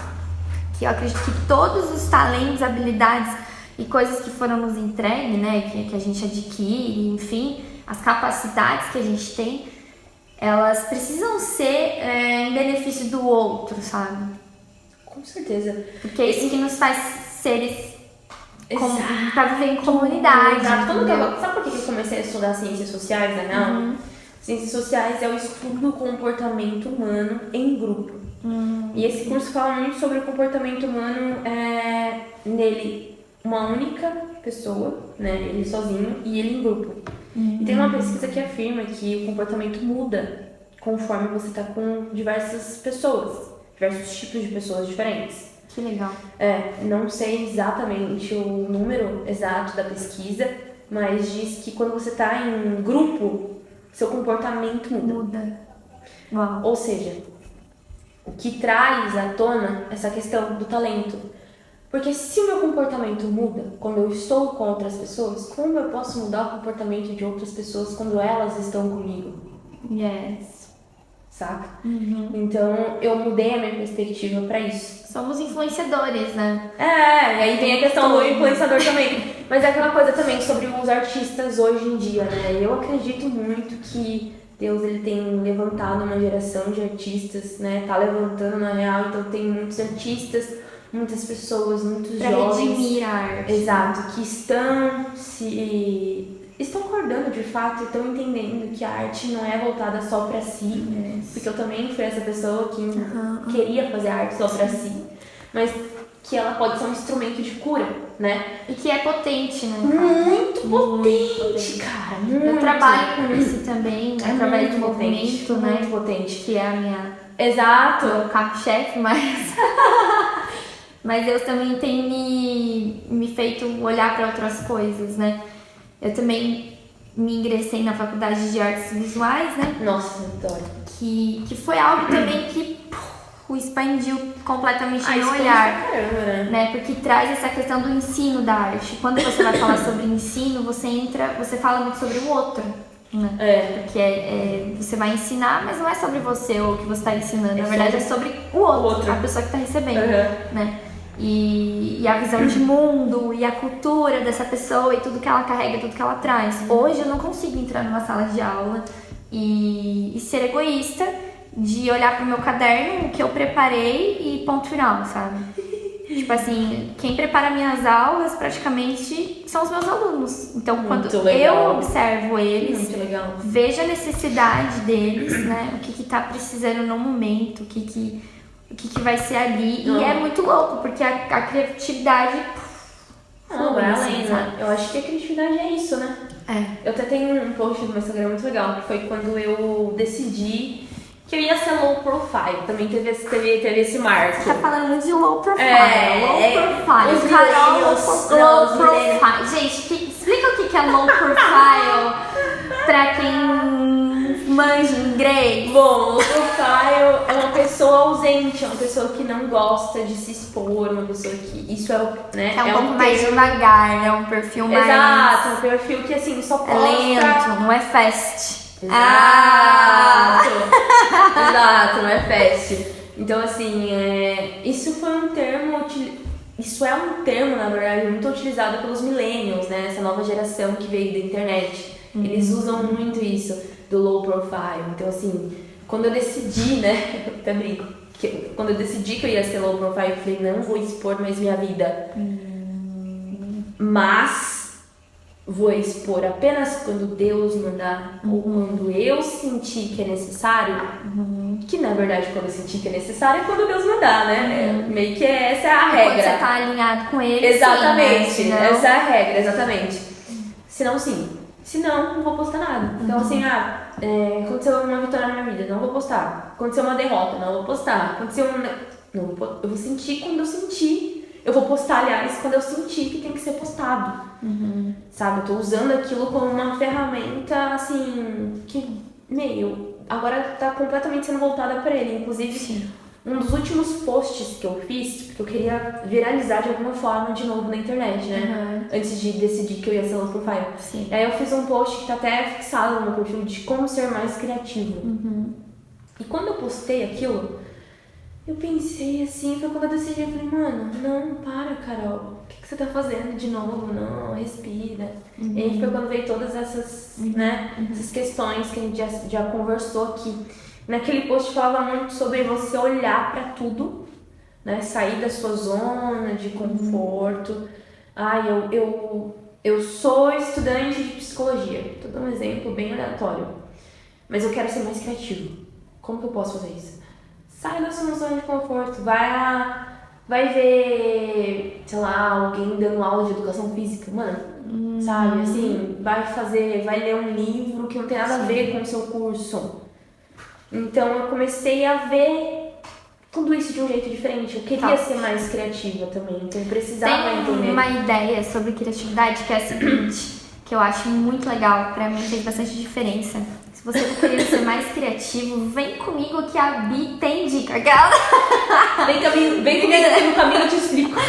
que eu acredito que todos os talentos, habilidades e coisas que foram nos entregues, né, que a gente adquire, enfim, as capacidades que a gente tem, elas precisam ser em benefício do outro, sabe? Com certeza. Porque é isso que nos faz seres Exato. pra viver em comunidade. Exato. Entendeu? Sabe por que eu comecei a estudar ciências sociais, na real? Ciências sociais é o estudo do comportamento humano em grupo. E esse curso fala muito sobre o comportamento humano nele, uma única pessoa, né? Ele sozinho e ele em grupo. E tem uma pesquisa que afirma que o comportamento muda conforme você tá com diversas pessoas, diversos tipos de pessoas diferentes. Que legal. Não sei exatamente o número exato da pesquisa, mas diz que quando você tá em grupo, seu comportamento muda. Uau. Ou seja, o que traz à tona essa questão do talento. Porque se o meu comportamento muda quando eu estou com outras pessoas, como eu posso mudar o comportamento de outras pessoas quando elas estão comigo? Yes. Saca? Então eu mudei a minha perspectiva pra isso. Somos influenciadores, né? E aí vem a questão do influenciador também. Mas é aquela coisa também sobre os artistas hoje em dia, né? Eu acredito muito que Deus ele tem levantado uma geração de artistas, né? Tá levantando na real, então tem muitos artistas, muitas pessoas, muitos Pra jovens. redimir a arte. Exato, que estão acordando de fato e estão entendendo que a arte não é voltada só pra si. Porque eu também fui essa pessoa que queria fazer arte só pra si. Mas que ela pode ser um instrumento de cura, né? E que é potente, né? Cara? Muito potente, cara. Muito. Eu trabalho com isso também, né? Eu trabalho com muito movimento, né? Muito potente. Que é a minha... Exato. Meu carro-chefe, mas eu também tenho me feito olhar para outras coisas, né? Eu também me ingressei na faculdade de artes visuais, né? Nossa, adoro. Que foi algo também que expandiu completamente meu expande olhar. pra caramba, Né? Porque traz essa questão do ensino da arte. Quando você vai falar sobre ensino, você fala muito sobre o outro. Né? Porque você vai ensinar, mas não é sobre você ou o que você está ensinando. Na verdade, é sobre o outro. A pessoa que está recebendo. Né? E a visão de mundo e a cultura dessa pessoa e tudo que ela carrega, tudo que ela traz. Hoje eu não consigo entrar numa sala de aula e ser egoísta de olhar pro meu caderno, o que eu preparei e ponto final, sabe? Tipo assim, quem prepara minhas aulas praticamente são os meus alunos. Então, quando eu observo eles, vejo a necessidade deles, né? O que tá precisando no momento, o que vai ser ali. E é muito louco, porque a criatividade... vai além, né? Eu acho que a criatividade é isso, né? Eu até tenho um post no meu Instagram muito legal, que foi quando eu decidi que eu ia ser low profile. Também teve esse marco. Tá falando muito de low profile. Os Carol, millennials, low os profile. Gente, explica o que é low profile pra quem manja inglês. Bom, low profile é uma pessoa ausente, é uma pessoa que não gosta de se expor, uma pessoa que... Isso é, né? É um pouco mais devagar, é um perfil mais... Exato, um perfil que assim, só posta... É lento, não é fast. Exato, exato, não é fast. Então assim, isso foi um termo... Isso é um termo, na verdade, muito utilizado pelos millennials, né? Essa nova geração que veio da internet. Eles usam muito isso do low profile. Então assim, quando eu decidi, né? Eu até brinco. Quando eu decidi que eu ia ser low profile, eu falei, não vou expor mais minha vida. Mas vou expor apenas quando Deus mandar ou quando eu sentir que é necessário. Que na verdade quando eu sentir que é necessário é quando Deus mandar, né? Meio que essa é a regra. Quando você tá alinhado com ele. Exatamente, sim, né? essa é a regra, exatamente. Senão sim. Senão, não vou postar nada. Então, assim, aconteceu uma vitória na minha vida, não vou postar. Aconteceu uma derrota, não vou postar. Aconteceu eu vou sentir quando eu sentir. Eu vou postar, aliás, quando eu sentir que tem que ser postado. Sabe? Eu tô usando aquilo como uma ferramenta, assim, que, agora tá completamente sendo voltada pra ele. Inclusive, Sim. Um dos últimos posts que eu fiz, porque eu queria viralizar de alguma forma de novo na internet, né? Antes de decidir que eu ia ser low profile. Sim. E aí eu fiz um post que tá até fixado no meu perfil de como ser mais criativo. E quando eu postei aquilo, eu pensei assim, foi quando eu decidi, eu falei, mano, não, para, Carol. O que você tá fazendo de novo? Não, respira. E aí foi quando veio todas essas, né, essas questões que a gente já conversou aqui. Naquele post falava muito sobre você olhar pra tudo, né? Sair da sua zona de conforto. Eu sou estudante de psicologia. Tô dando um exemplo bem aleatório. Mas eu quero ser mais criativo. Como que eu posso fazer isso? Sai da sua zona de conforto. Vai ver, sei lá, alguém dando aula de educação física. Mano, sabe? Assim, vai ler um livro que não tem nada a ver com o seu curso. Então eu comecei a ver tudo isso de um jeito diferente. Eu queria ser mais criativa também, então eu precisava entender. Tem uma ideia sobre criatividade que é a seguinte, que eu acho muito legal, pra mim fez bastante diferença. Se você for querer ser mais criativo, vem comigo que a Bi tem dica. Vem comigo que no caminho eu te explico.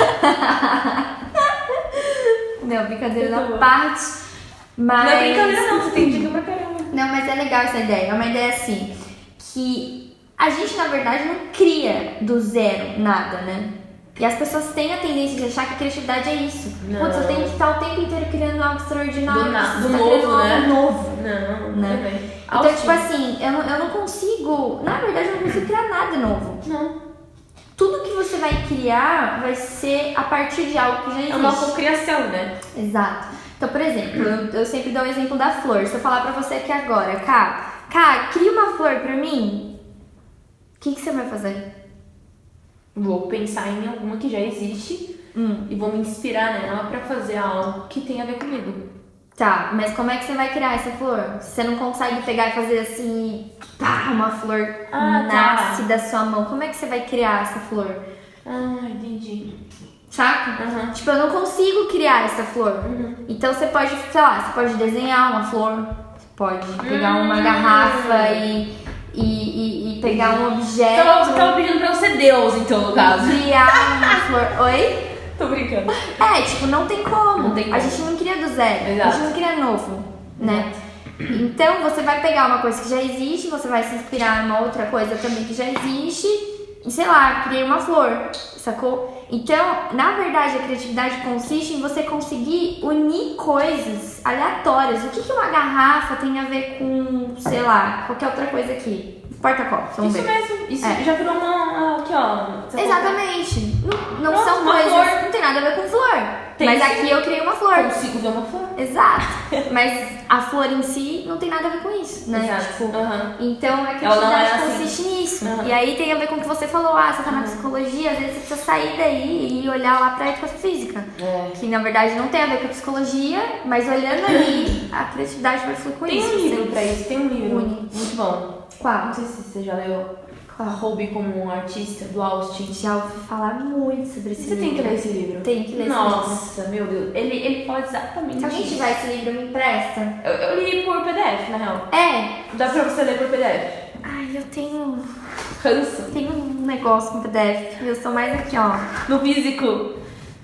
Não, brincadeira da parte. Mas... Não é brincadeira não, você tem dica pra caramba. Não, mas é legal essa ideia. É uma ideia assim, que a gente, na verdade, não cria do zero nada, né? E as pessoas têm a tendência de achar que a criatividade é isso. Putz, eu tenho que estar o tempo inteiro criando algo extraordinário. Do novo, né? Algo novo. Não, né? Então, tipo assim, eu não consigo... Na verdade, eu não consigo criar nada novo. Não. Tudo que você vai criar vai ser a partir de algo que já existe. É uma cocriação, né? Exato. Então, por exemplo, eu sempre dou o exemplo da flor. Se eu falar pra você aqui agora, Cá, cria uma flor pra mim, o que você vai fazer? Vou pensar em alguma que já existe e vou me inspirar nela pra fazer algo que tenha a ver comigo. Tá, mas como é que você vai criar essa flor? Você não consegue pegar e fazer assim, pá, uma flor nasce da sua mão. Como é que você vai criar essa flor? Entendi. Saca? Tipo, eu não consigo criar essa flor. Então você pode, sei lá, você pode desenhar uma flor, você pode pegar uma garrafa e pegar um objeto. Então você tava pedindo pra eu ser Deus, então, no caso. Criar uma flor. Oi? Tô brincando. Tipo, não tem como. A gente não cria do zero. Exato. A gente não cria novo, né? Então você vai pegar uma coisa que já existe, você vai se inspirar numa outra coisa também que já existe e, sei lá, criei uma flor, sacou? Então, na verdade, a criatividade consiste em você conseguir unir coisas aleatórias. O que uma garrafa tem a ver com, sei lá, qualquer outra coisa aqui? Porta-copos, vamos ver. Isso mesmo. Isso já virou uma... Aqui, ó. Exatamente. Não Pronto, são uma coisas... flor. Não tem nada a ver com flor. Tem Mas sim. aqui eu criei uma flor. Consigo ver uma flor. Exato. Mas a flor em si não tem nada a ver com isso, né? Exato. Tipo, então a Ela não criatividade é assim. consiste nisso. E aí tem a ver com o que você falou, você tá na psicologia, às vezes você precisa sair daí e olhar lá pra educação física. Que na verdade não tem a ver com a psicologia, mas olhando ali, a criatividade vai fluir com Tem isso. um livro pra isso, tem um livro. Une. Muito bom. Qual? Não sei se você já leu Qual? Roube como um Artista, do Austin. Já ouvi falar muito sobre esse Você livro. tem que ler esse livro. Tem que ler esse livro. Nossa, meu Deus. Ele fala exatamente Se alguém isso. tiver esse livro, me empresta. Eu li por PDF, na real. É. Dá pra você ler por PDF. Ai, eu tenho Cansa. um negócio com PDF. Eu sou mais aqui, ó. No físico.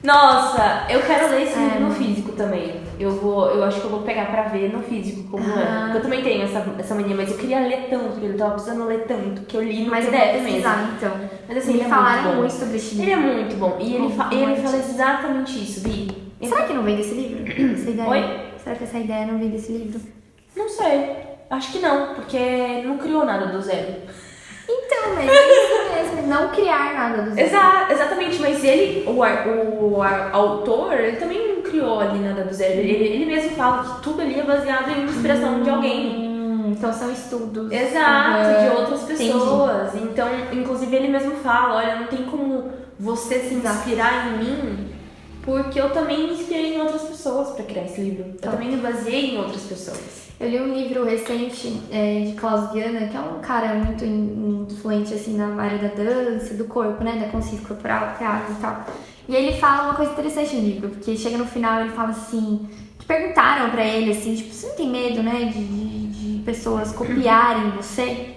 Nossa, eu quero ler esse livro no mano. físico também. Eu acho que eu vou pegar pra ver no físico como é. Porque eu também tenho essa mania, mas eu queria ler tanto, porque eu tava precisando ler tanto, que eu li no Mas eu vou PDF mesmo. pesquisar, então. Mas assim, Me ele é falaram muito bom. muito sobre esse livro. Ele é muito bom. E ele Muito fala exatamente isso, Bi. Será que não vem desse livro? Essa ideia? Oi? Será que essa ideia não vem desse livro? Não sei. Acho que não, porque não criou nada do zero. Então, mas é isso mesmo. Não criar nada do zero. Exatamente, mas ele, o autor, ele também não criou ali nada do zero. Ele mesmo fala que tudo ali é baseado em inspiração de alguém. Então são estudos. Exato, de outras Entendi. pessoas. Então, inclusive, ele mesmo fala, olha, não tem como você se inspirar em mim, porque eu também me inspirei em outras pessoas para criar esse livro. Eu também me baseei em outras pessoas. Eu li um livro recente de Klaus Viana, que é um cara muito influente assim na área da dança, do corpo, né, da consciência corporal, teatro e tal. E ele fala uma coisa interessante no livro, porque chega no final ele fala assim, que perguntaram pra ele assim, tipo, você não tem medo, né, de pessoas copiarem você?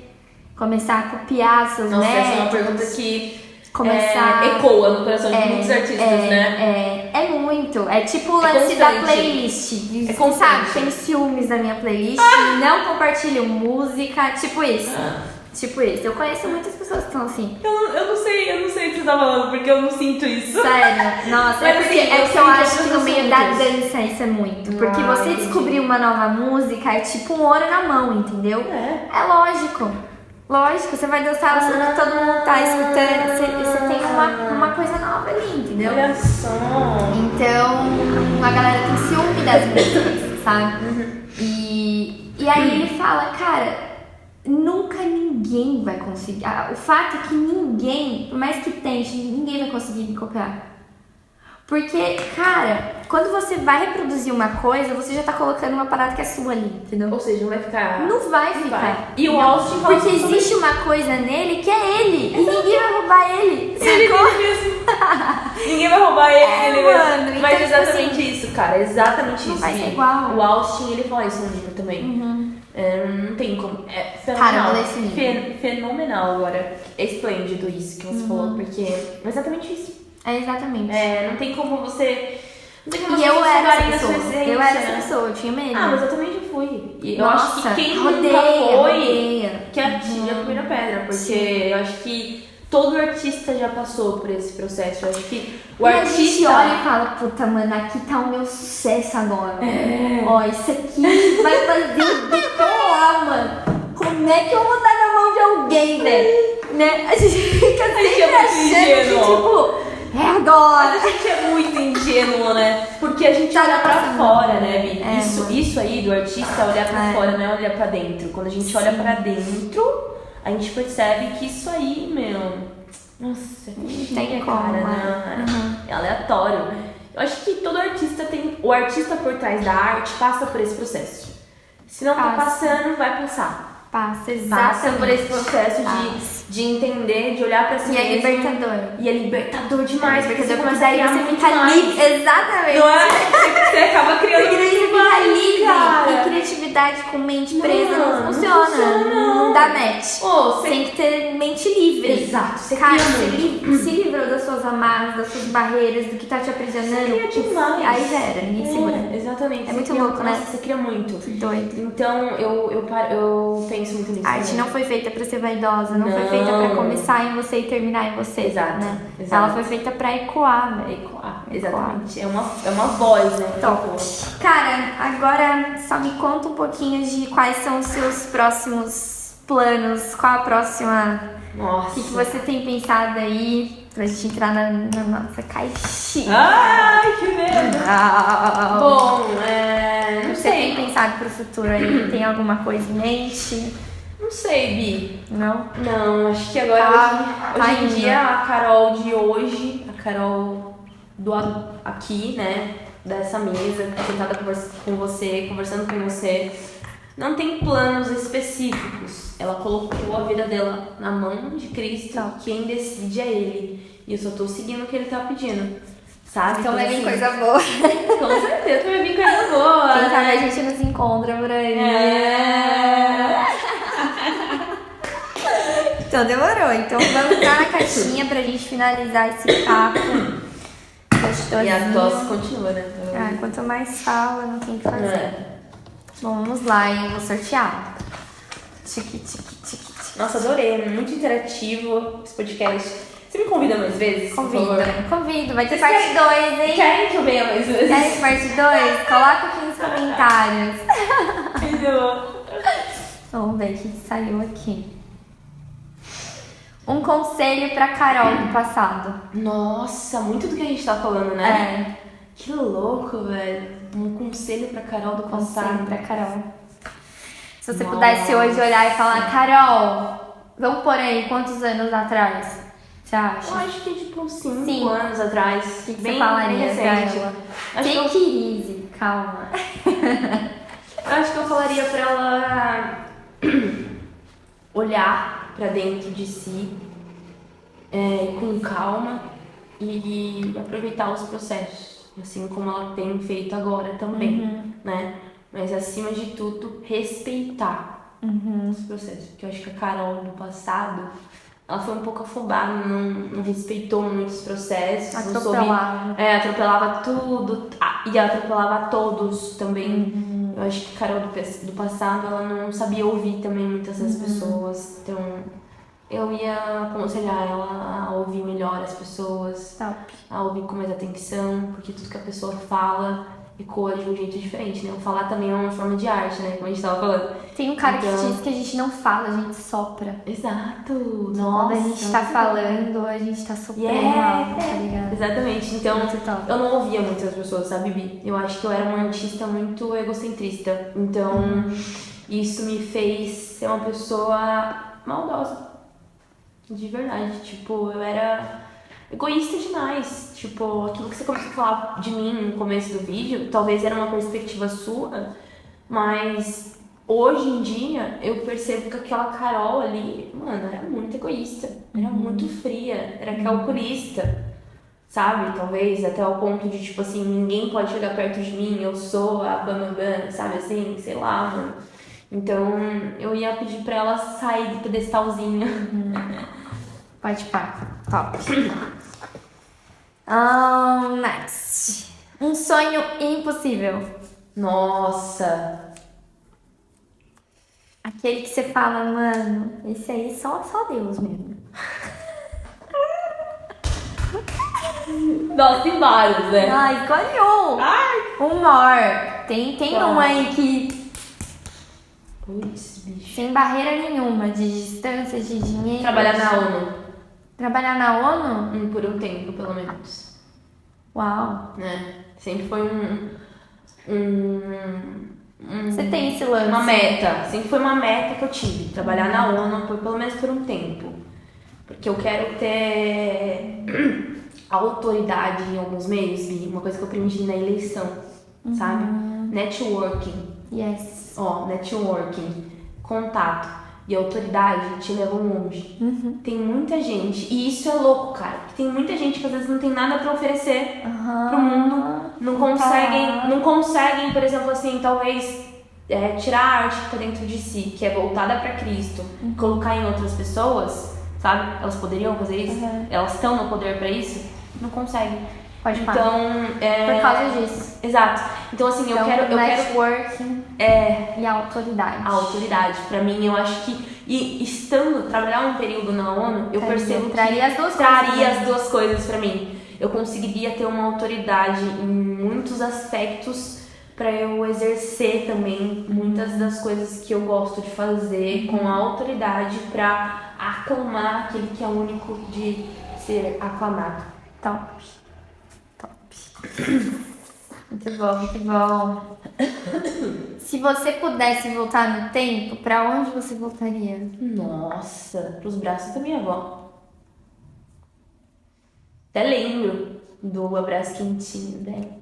Começar a copiar seus Nossa, métodos? essa é uma pergunta que começar... ecoa no coração de muitos artistas, né? É muito. É tipo o lance da constante. playlist. É Sabe, constante. tem ciúmes da minha playlist, não compartilho música, tipo isso. Tipo isso. Eu conheço muitas pessoas que estão assim. Eu não sei o que você tá falando, porque eu não sinto isso. Sério, nossa, Mas, porque, assim, é eu porque eu sinto acho que no outros meio da assuntos. dança isso é muito. Porque você entendi. descobrir uma nova música é tipo um ouro na mão, entendeu? É. É lógico. Lógico, você vai dançar o que todo mundo tá escutando. Você tem uma coisa nova ali, entendeu? Olha só. Então, a galera tem ciúme das músicas, sabe? E aí ele fala, cara, nunca ninguém vai conseguir. O fato é que ninguém, por mais que tente, ninguém vai conseguir me copiar. Porque, cara, quando você vai reproduzir uma coisa, você já tá colocando uma parada que é sua ali, entendeu? Ou seja, não vai ficar. Não vai ficar. E o Austin fala Porque sobre existe uma coisa nele que é ele. E ninguém vai roubar ele. Sacou? ele mesmo. Ninguém vai roubar ele mano, mesmo. então, Mas tipo exatamente assim, isso, cara. Exatamente não isso. vai ser E igual. O Austin, ele fala isso no livro também. Não tem como. É Cara, eu fenomenal. vou ler esse livro. Fenomenal agora. É esplêndido isso que você falou, porque é exatamente isso. É exatamente. Não tem como você. Não tem como E você eu era chegar essa aí na sua pessoa. essência, Eu era essa né? pessoa, eu tinha medo. Ah, mas eu também já fui. E eu Nossa, acho que quem rodeia, nunca foi, rodeia. que atire a primeira pedra. Porque eu acho que todo artista já passou por esse processo. Eu acho que o E artista. a gente olha e fala, puta, mano, aqui tá o meu sucesso agora. Ó, isso aqui vai fazer decolar, mano. Como é que eu vou dar na mão de alguém, velho? Né? A gente fica sempre é muito achando que, ingênuo. tipo, é agora. A gente é muito ingênuo, né? Porque a gente olha pra fora, né, Mi? Isso aí do artista é olhar pra fora, não é olhar pra dentro. Quando a gente olha pra dentro, a gente percebe que isso aí, meu. Nossa, tem cara, como, né? É aleatório. Eu acho que todo artista tem. O artista por trás da arte passa por esse processo. Se não tá Passa. passando, vai passar. Passa, Passa exatamente. por esse processo de entender, de olhar pra si E é mesmo. libertador. E é libertador demais, porque você Porque começa a daí criar você muito fica mais. livre. Exatamente. Não é? Você acaba criando Porque daí você muito fica mais, livre. cara. E criatividade com mente presa Não, não não funciona. funciona, não. Não dá match. Ô, você- Tem que ter mente livre. Exato, você Cara, cria você muito. se livrou das suas amarras, das suas barreiras, do que tá te aprisionando. Você cria demais. Aí já era, ninguém segura. Exatamente. É Você muito cria- louco, né? Nossa, você cria muito. Que doido. Então, eu penso muito nisso. A arte também. não foi feita pra ser vaidosa, não foi Não. feita pra começar em você e terminar em você. Exato, Né? exato. Ela foi feita pra ecoar, velho. Ecoar, exatamente. É uma voz, né? Top. Cara, agora só me conta um pouquinho de quais são os seus próximos planos, qual a próxima. Nossa. O que você tem pensado aí pra gente entrar na nossa caixinha? Ai, que medo. Bom, Bom, não você sei. tem pensado pro futuro aí? Tem alguma coisa em mente? Não sei, Bi. Não? Não, acho que agora Tá hoje em indo. dia a Carol de hoje, a Carol aqui, né, dessa mesa, sentada com você, conversando com você, não tem planos específicos. Ela colocou a vida dela na mão de Cristo, quem decide é Ele. E eu só tô seguindo o que Ele tá pedindo, sabe? Então vai vir assim, coisa boa. Com certeza vai vir coisa boa. Quem sabe né? a gente nos encontra por aí. Então demorou. Então vamos entrar na caixinha pra gente finalizar esse papo gostosinho. E a tosse continua, né? Quanto mais fala, não tem o que fazer. Bom, vamos lá, hein? Vou sortear. Tique, tique, tique, tique. Nossa, adorei. É muito interativo esse podcast. Você me convida mais vezes? Convido. Vai ter parte 2, hein? Querem que eu venha mais vezes? Querem parte 2? Coloca aqui nos comentários. Vamos ver o que saiu aqui. Um conselho pra Carol do passado. Nossa, muito do que a gente tá falando, né? Que louco, velho. Um conselho pra Carol do passado. Conselho pra Carol. Se você pudesse hoje olhar e falar, Carol, vamos por aí, quantos anos atrás? Você acha? Eu acho que tipo 5 anos atrás. O que você falaria pra ela? Take it easy, calma. Eu acho que eu falaria pra ela olhar pra dentro de si com calma e aproveitar os processos, assim como ela tem feito agora também, né? Mas acima de tudo, respeitar os processos, porque eu acho que a Carol do passado, ela foi um pouco afobada, não respeitou muitos processos, atropelava tudo e atropelava todos também. Eu acho que a Carol do passado, ela não sabia ouvir também muitas das pessoas, então eu ia aconselhar ela a ouvir melhor as pessoas, a ouvir com mais atenção, porque tudo que a pessoa fala ecoa de um jeito diferente, né? O falar também é uma forma de arte, né? Como a gente tava falando. Tem um cara que diz que a gente não fala, a gente sopra. Exato! Nossa, quando a gente tá falando, a gente tá soprando algo, tá ligado? Exatamente. Então, eu não ouvia muitas pessoas, sabe, Bi? Eu acho que eu era uma artista muito egocentrista. Então, isso me fez ser uma pessoa maldosa. De verdade. Tipo, eu era egoísta demais. Tipo, aquilo que você começou a falar de mim no começo do vídeo, talvez era uma perspectiva sua, mas hoje em dia eu percebo que aquela Carol ali, mano, era muito egoísta, era muito fria, era calculista, sabe? Talvez até o ponto de, tipo assim, ninguém pode chegar perto de mim, eu sou a bambambam, sabe assim? Sei lá, mano. Então eu ia pedir pra ela sair do pedestalzinho. Pode pá. Top. Next. Um sonho impossível. Nossa. Aquele que você fala, mano, esse aí só Deus mesmo. Nossa, tem vários, né? Escolhe um. Um maior. Tem um aí que... Putz, bicho. Sem barreira nenhuma de distância, de dinheiro. Trabalhar na ONU. Trabalhar na ONU? Por um tempo, pelo menos. Uau. Sempre foi Você tem esse lance? Uma meta. Sempre foi uma meta que eu tive. Trabalhar na ONU pelo menos por um tempo. Porque eu quero ter autoridade em alguns meios, Bi. Uma coisa que eu aprendi na eleição, sabe? Networking. Yes. Networking. Contato. E autoridade te levam longe. Tem muita gente, e isso é louco, cara, porque tem muita gente que às vezes não tem nada pra oferecer pro mundo, não conseguem, por exemplo, assim, talvez tirar a arte que tá dentro de si, que é voltada pra Cristo, colocar em outras pessoas, sabe? Elas poderiam fazer isso? Elas estão no poder pra isso? Não conseguem. Pode então, por causa disso. Exato. Então, assim, eu quero networking e a autoridade. A autoridade. Pra mim, eu acho que... E trabalhar um período na ONU, eu percebo que... Traria as duas coisas pra mim. Eu conseguiria ter uma autoridade em muitos aspectos pra eu exercer também muitas das coisas que eu gosto de fazer com a autoridade pra aclamar aquele que é único de ser aclamado. Top. Muito bom, muito bom. Se você pudesse voltar no tempo, pra onde você voltaria? Nossa, pros braços da minha avó. Até lembro do abraço quentinho dela.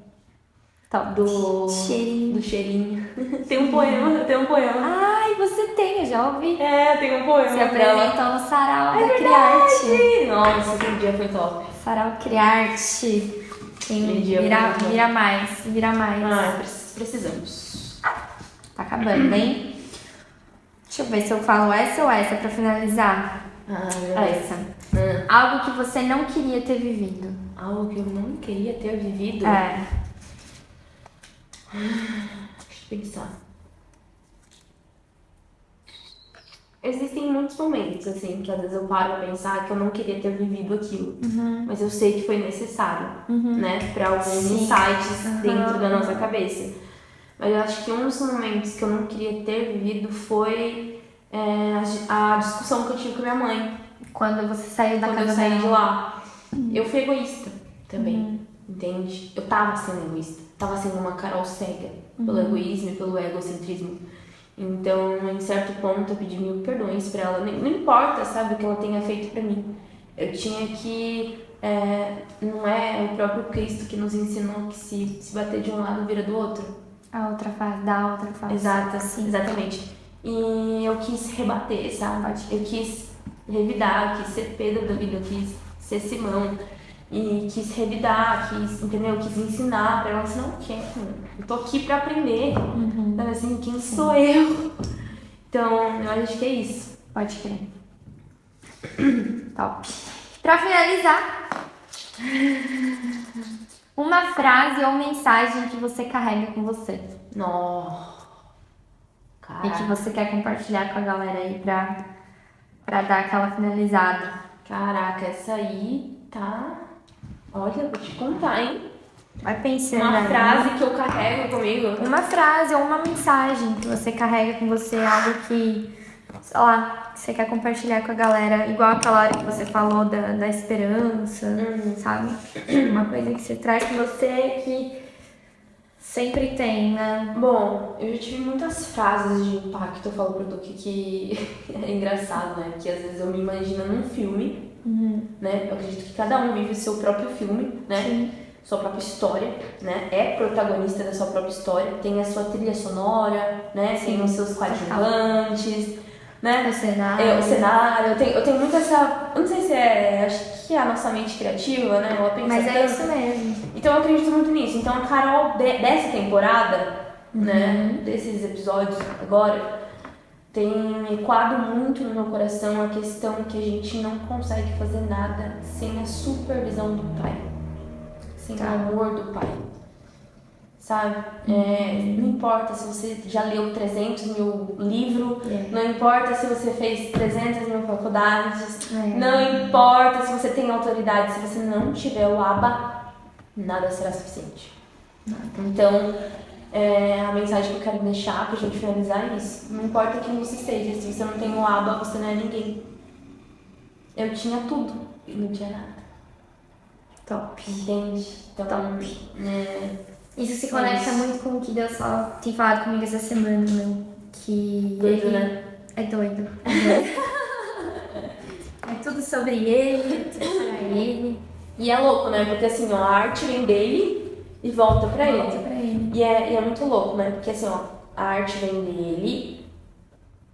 Top. do Cheirinho. do cheirinho. Tem um poema, eu tenho um poema. Ai, você tem, eu já ouvi. Eu tenho um poema Você dela. apresentou no Sarau É da Criarte. verdade! Nossa, aquele dia foi top. Sarau Criarte. Aquele dia foi top. Vira mais, vira mais. Precisamos. Tá acabando, hein? Deixa eu ver se eu falo essa ou essa pra finalizar. Essa. Algo que você não queria ter vivido. Algo que eu não queria ter vivido? Deixa eu pensar. Existem muitos momentos, assim, que às vezes eu paro pra pensar que eu não queria ter vivido aquilo. Mas eu sei que foi necessário, né? Pra alguns insights dentro da nossa cabeça. Mas eu acho que um dos momentos que eu não queria ter vivido foi a discussão que eu tive com a minha mãe. Quando você saiu da Quando casa eu saí de dela. lá. Eu fui egoísta também, entende? Eu tava sendo egoísta. Tava sendo uma Carol cega pelo egoísmo e pelo egocentrismo. Então, em certo ponto, eu pedi mil perdões pra ela. Não importa, sabe, o que ela tenha feito pra mim. Eu tinha que... não é o próprio Cristo que nos ensinou que se bater de um lado vira do outro? A outra face, da outra face. Exato, exatamente. E eu quis rebater, sabe? Eu quis revidar, quis ser Pedro da vida, eu quis ser Simão. E quis revidar, entendeu? Quis ensinar pra ela, assim, não quero. Eu tô aqui pra aprender. Então, assim, quem sou eu? Então, eu acho que é isso. Pode crer. Top. Pra finalizar, uma frase ou mensagem que você carrega com você. Nossa. E que você quer compartilhar com a galera aí pra dar aquela finalizada. Caraca, essa aí tá... Olha, vou te contar, hein? Vai pensando. Uma aí, frase que eu carrego comigo. Uma frase ou uma mensagem que você carrega com você, algo que, sei lá, que você quer compartilhar com a galera, igual aquela hora que você falou da esperança, sabe? Uma coisa que você traz com você que sempre tem, né? Bom, eu já tive muitas frases de impacto, eu falo pro Duque que é engraçado, né? Que às vezes eu me imagino num filme, né? Eu acredito que cada um vive o seu próprio filme, né? Sim. Sua própria história, né? É protagonista da sua própria história, tem a sua trilha sonora, né? Sim. Tem os seus coadjuvantes, né? O cenário. O cenário, eu tenho muito essa... Eu não sei se acho que é a nossa mente criativa, né? Ela pensa Mas é tanto. isso mesmo. Então eu acredito muito nisso. Então a Carol dessa temporada, né? Desses episódios agora, tem ecoado muito no meu coração a questão que a gente não consegue fazer nada sem a supervisão do pai. Sem o amor do pai. Sabe? Não importa se você já leu 300 mil livros, não importa se você fez 300 mil faculdades, não importa se você tem autoridade, se você não tiver o Abba, nada será suficiente. Então, a mensagem que eu quero deixar pra gente finalizar é isso. Não importa quem você seja, se você não tem o Abba, você não é ninguém. Eu tinha tudo e não tinha nada. Top. Entende? Então, Top. Isso se conecta muito com o que Deus tem falado comigo essa semana, meu. Que Doido, ele né? é doido. É tudo sobre ele, tudo pra ele. E é louco, né? Porque assim, ó, a arte vem dele e volta pra Volta ele. pra ele. E é muito louco, né? Porque assim, ó, a arte vem dele,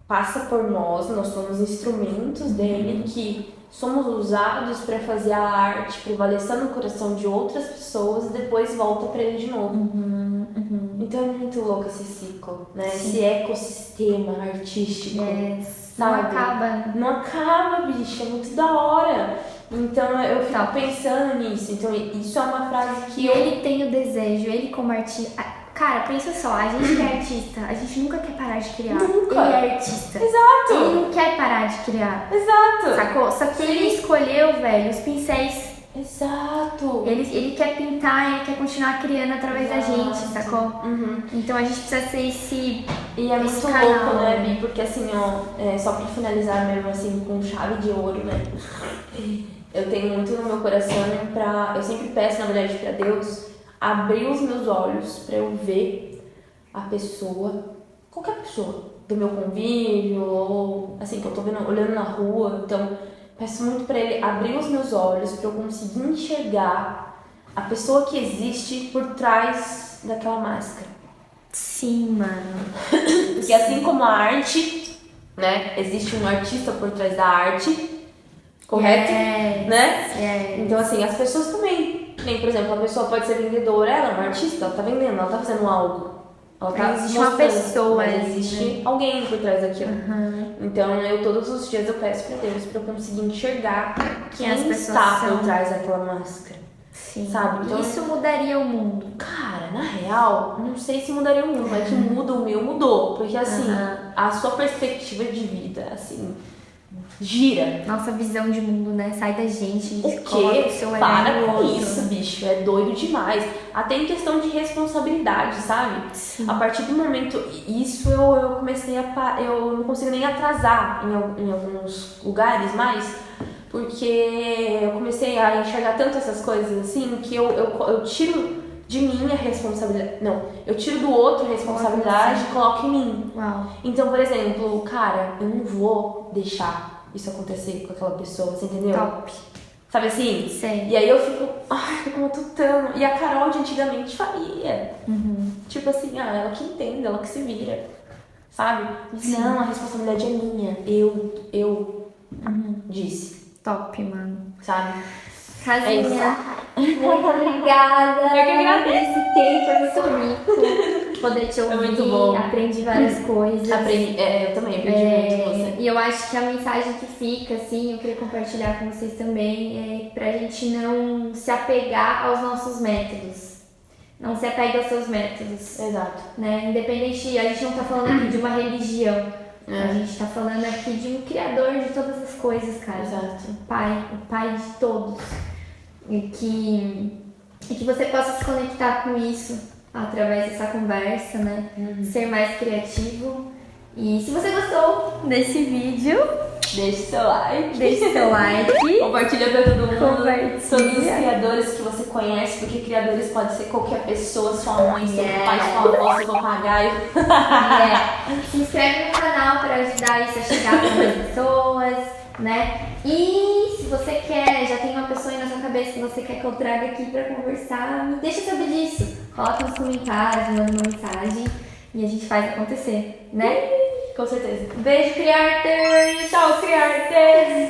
passa por nós somos instrumentos dele que somos usados para fazer a arte prevalecer no coração de outras pessoas e depois volta para ele de novo. Então é muito louco esse ciclo, né? Sim. Esse ecossistema artístico. Não Sabe? acaba. Não acaba, bicho, é muito da hora. Então eu fico Top. pensando nisso. Então isso é uma frase que E ele tem o desejo, ele como artista. Cara, pensa só, a gente que é artista, a gente nunca quer parar de criar. Nunca. Ele é artista. Exato! Ele não quer parar de criar. Exato! Sacou? Só que ele escolheu, velho, os pincéis. Exato! Ele quer pintar, ele quer continuar criando através da gente, sacou? Então a gente precisa ser esse. E é esse muito canal, louco, né, Bi? Porque assim, ó, só pra finalizar mesmo assim, com chave de ouro, né? Eu tenho muito no meu coração eu sempre peço, na verdade, pra Deus abrir os meus olhos pra eu ver a pessoa, qualquer pessoa, do meu convívio, ou assim, que eu tô olhando na rua. Então, peço muito pra Ele abrir os meus olhos pra eu conseguir enxergar a pessoa que existe por trás daquela máscara. Sim, mano. Porque assim como a arte, né? Existe um artista por trás da arte, correto? Né? Então, assim, as pessoas também. Nem, por exemplo, a pessoa pode ser vendedora, ela é uma artista, ela tá vendendo, ela tá fazendo algo. Ela tá Existe uma pessoa, mas existe alguém por trás daquilo. Uhum. Então, eu todos os dias eu peço pra Deus pra eu conseguir enxergar quem as pessoas está são. por trás daquela máscara. Sim. Sabe? Então, isso mudaria o mundo. Cara, na real, não sei se mudaria o mundo, mas que muda o meu, mudou. Porque assim, a sua perspectiva de vida, assim, gira. Nossa visão de mundo, né? Sai da gente. O coloca quê? o seu olhar Para no com outro. isso, bicho. É doido demais. Até em questão de responsabilidade, sabe? Sim. A partir do momento... Isso eu comecei a... Eu não consigo nem atrasar em alguns lugares mais. Porque eu comecei a enxergar tanto essas coisas, assim, que eu tiro de mim a responsabilidade. Não, eu tiro do outro a responsabilidade e coloco em mim. Uau. Então, por exemplo, cara, eu não vou deixar isso acontecer com aquela pessoa, você entendeu? Top. Sabe assim? Sei. E aí eu fico, ai, tô matutando. E a Carol de antigamente faria. Tipo assim, ela que entende, ela que se vira. Sabe? Não, a responsabilidade é minha. Eu disse. Top, mano. Sabe? Casinha, muito obrigada. Eu que agradeço. Esse tempo foi muito rico. Poder te ouvir, muito bom. aprendi várias coisas. Eu também aprendi muito com você. E eu acho que a mensagem que fica, assim, eu queria compartilhar com vocês também, é pra gente não se apegar aos nossos métodos. Não se apegue aos seus métodos. Exato. Né? Independente, a gente não tá falando aqui de uma religião. A gente tá falando aqui de um criador de todas as coisas, cara. Exato. O pai de todos. E que você possa se conectar com isso através dessa conversa, né? Ser mais criativo. E se você gostou desse vídeo, Deixe seu like. deixe seu like. Compartilha pra todo mundo. Compartilha. Todos os criadores que você conhece, porque criadores pode ser qualquer pessoa, sua mãe, seu pai, sua avó, seu papagaio. Se inscreve no canal para ajudar isso a chegar para mais pessoas, né? E se você quer, já tem uma pessoa aí na sua cabeça que você quer que eu traga aqui para conversar, me deixa saber disso. Coloca nos comentários, manda uma mensagem e a gente faz acontecer, né? Com certeza. Beijo, Criarters! Tchau, criadores!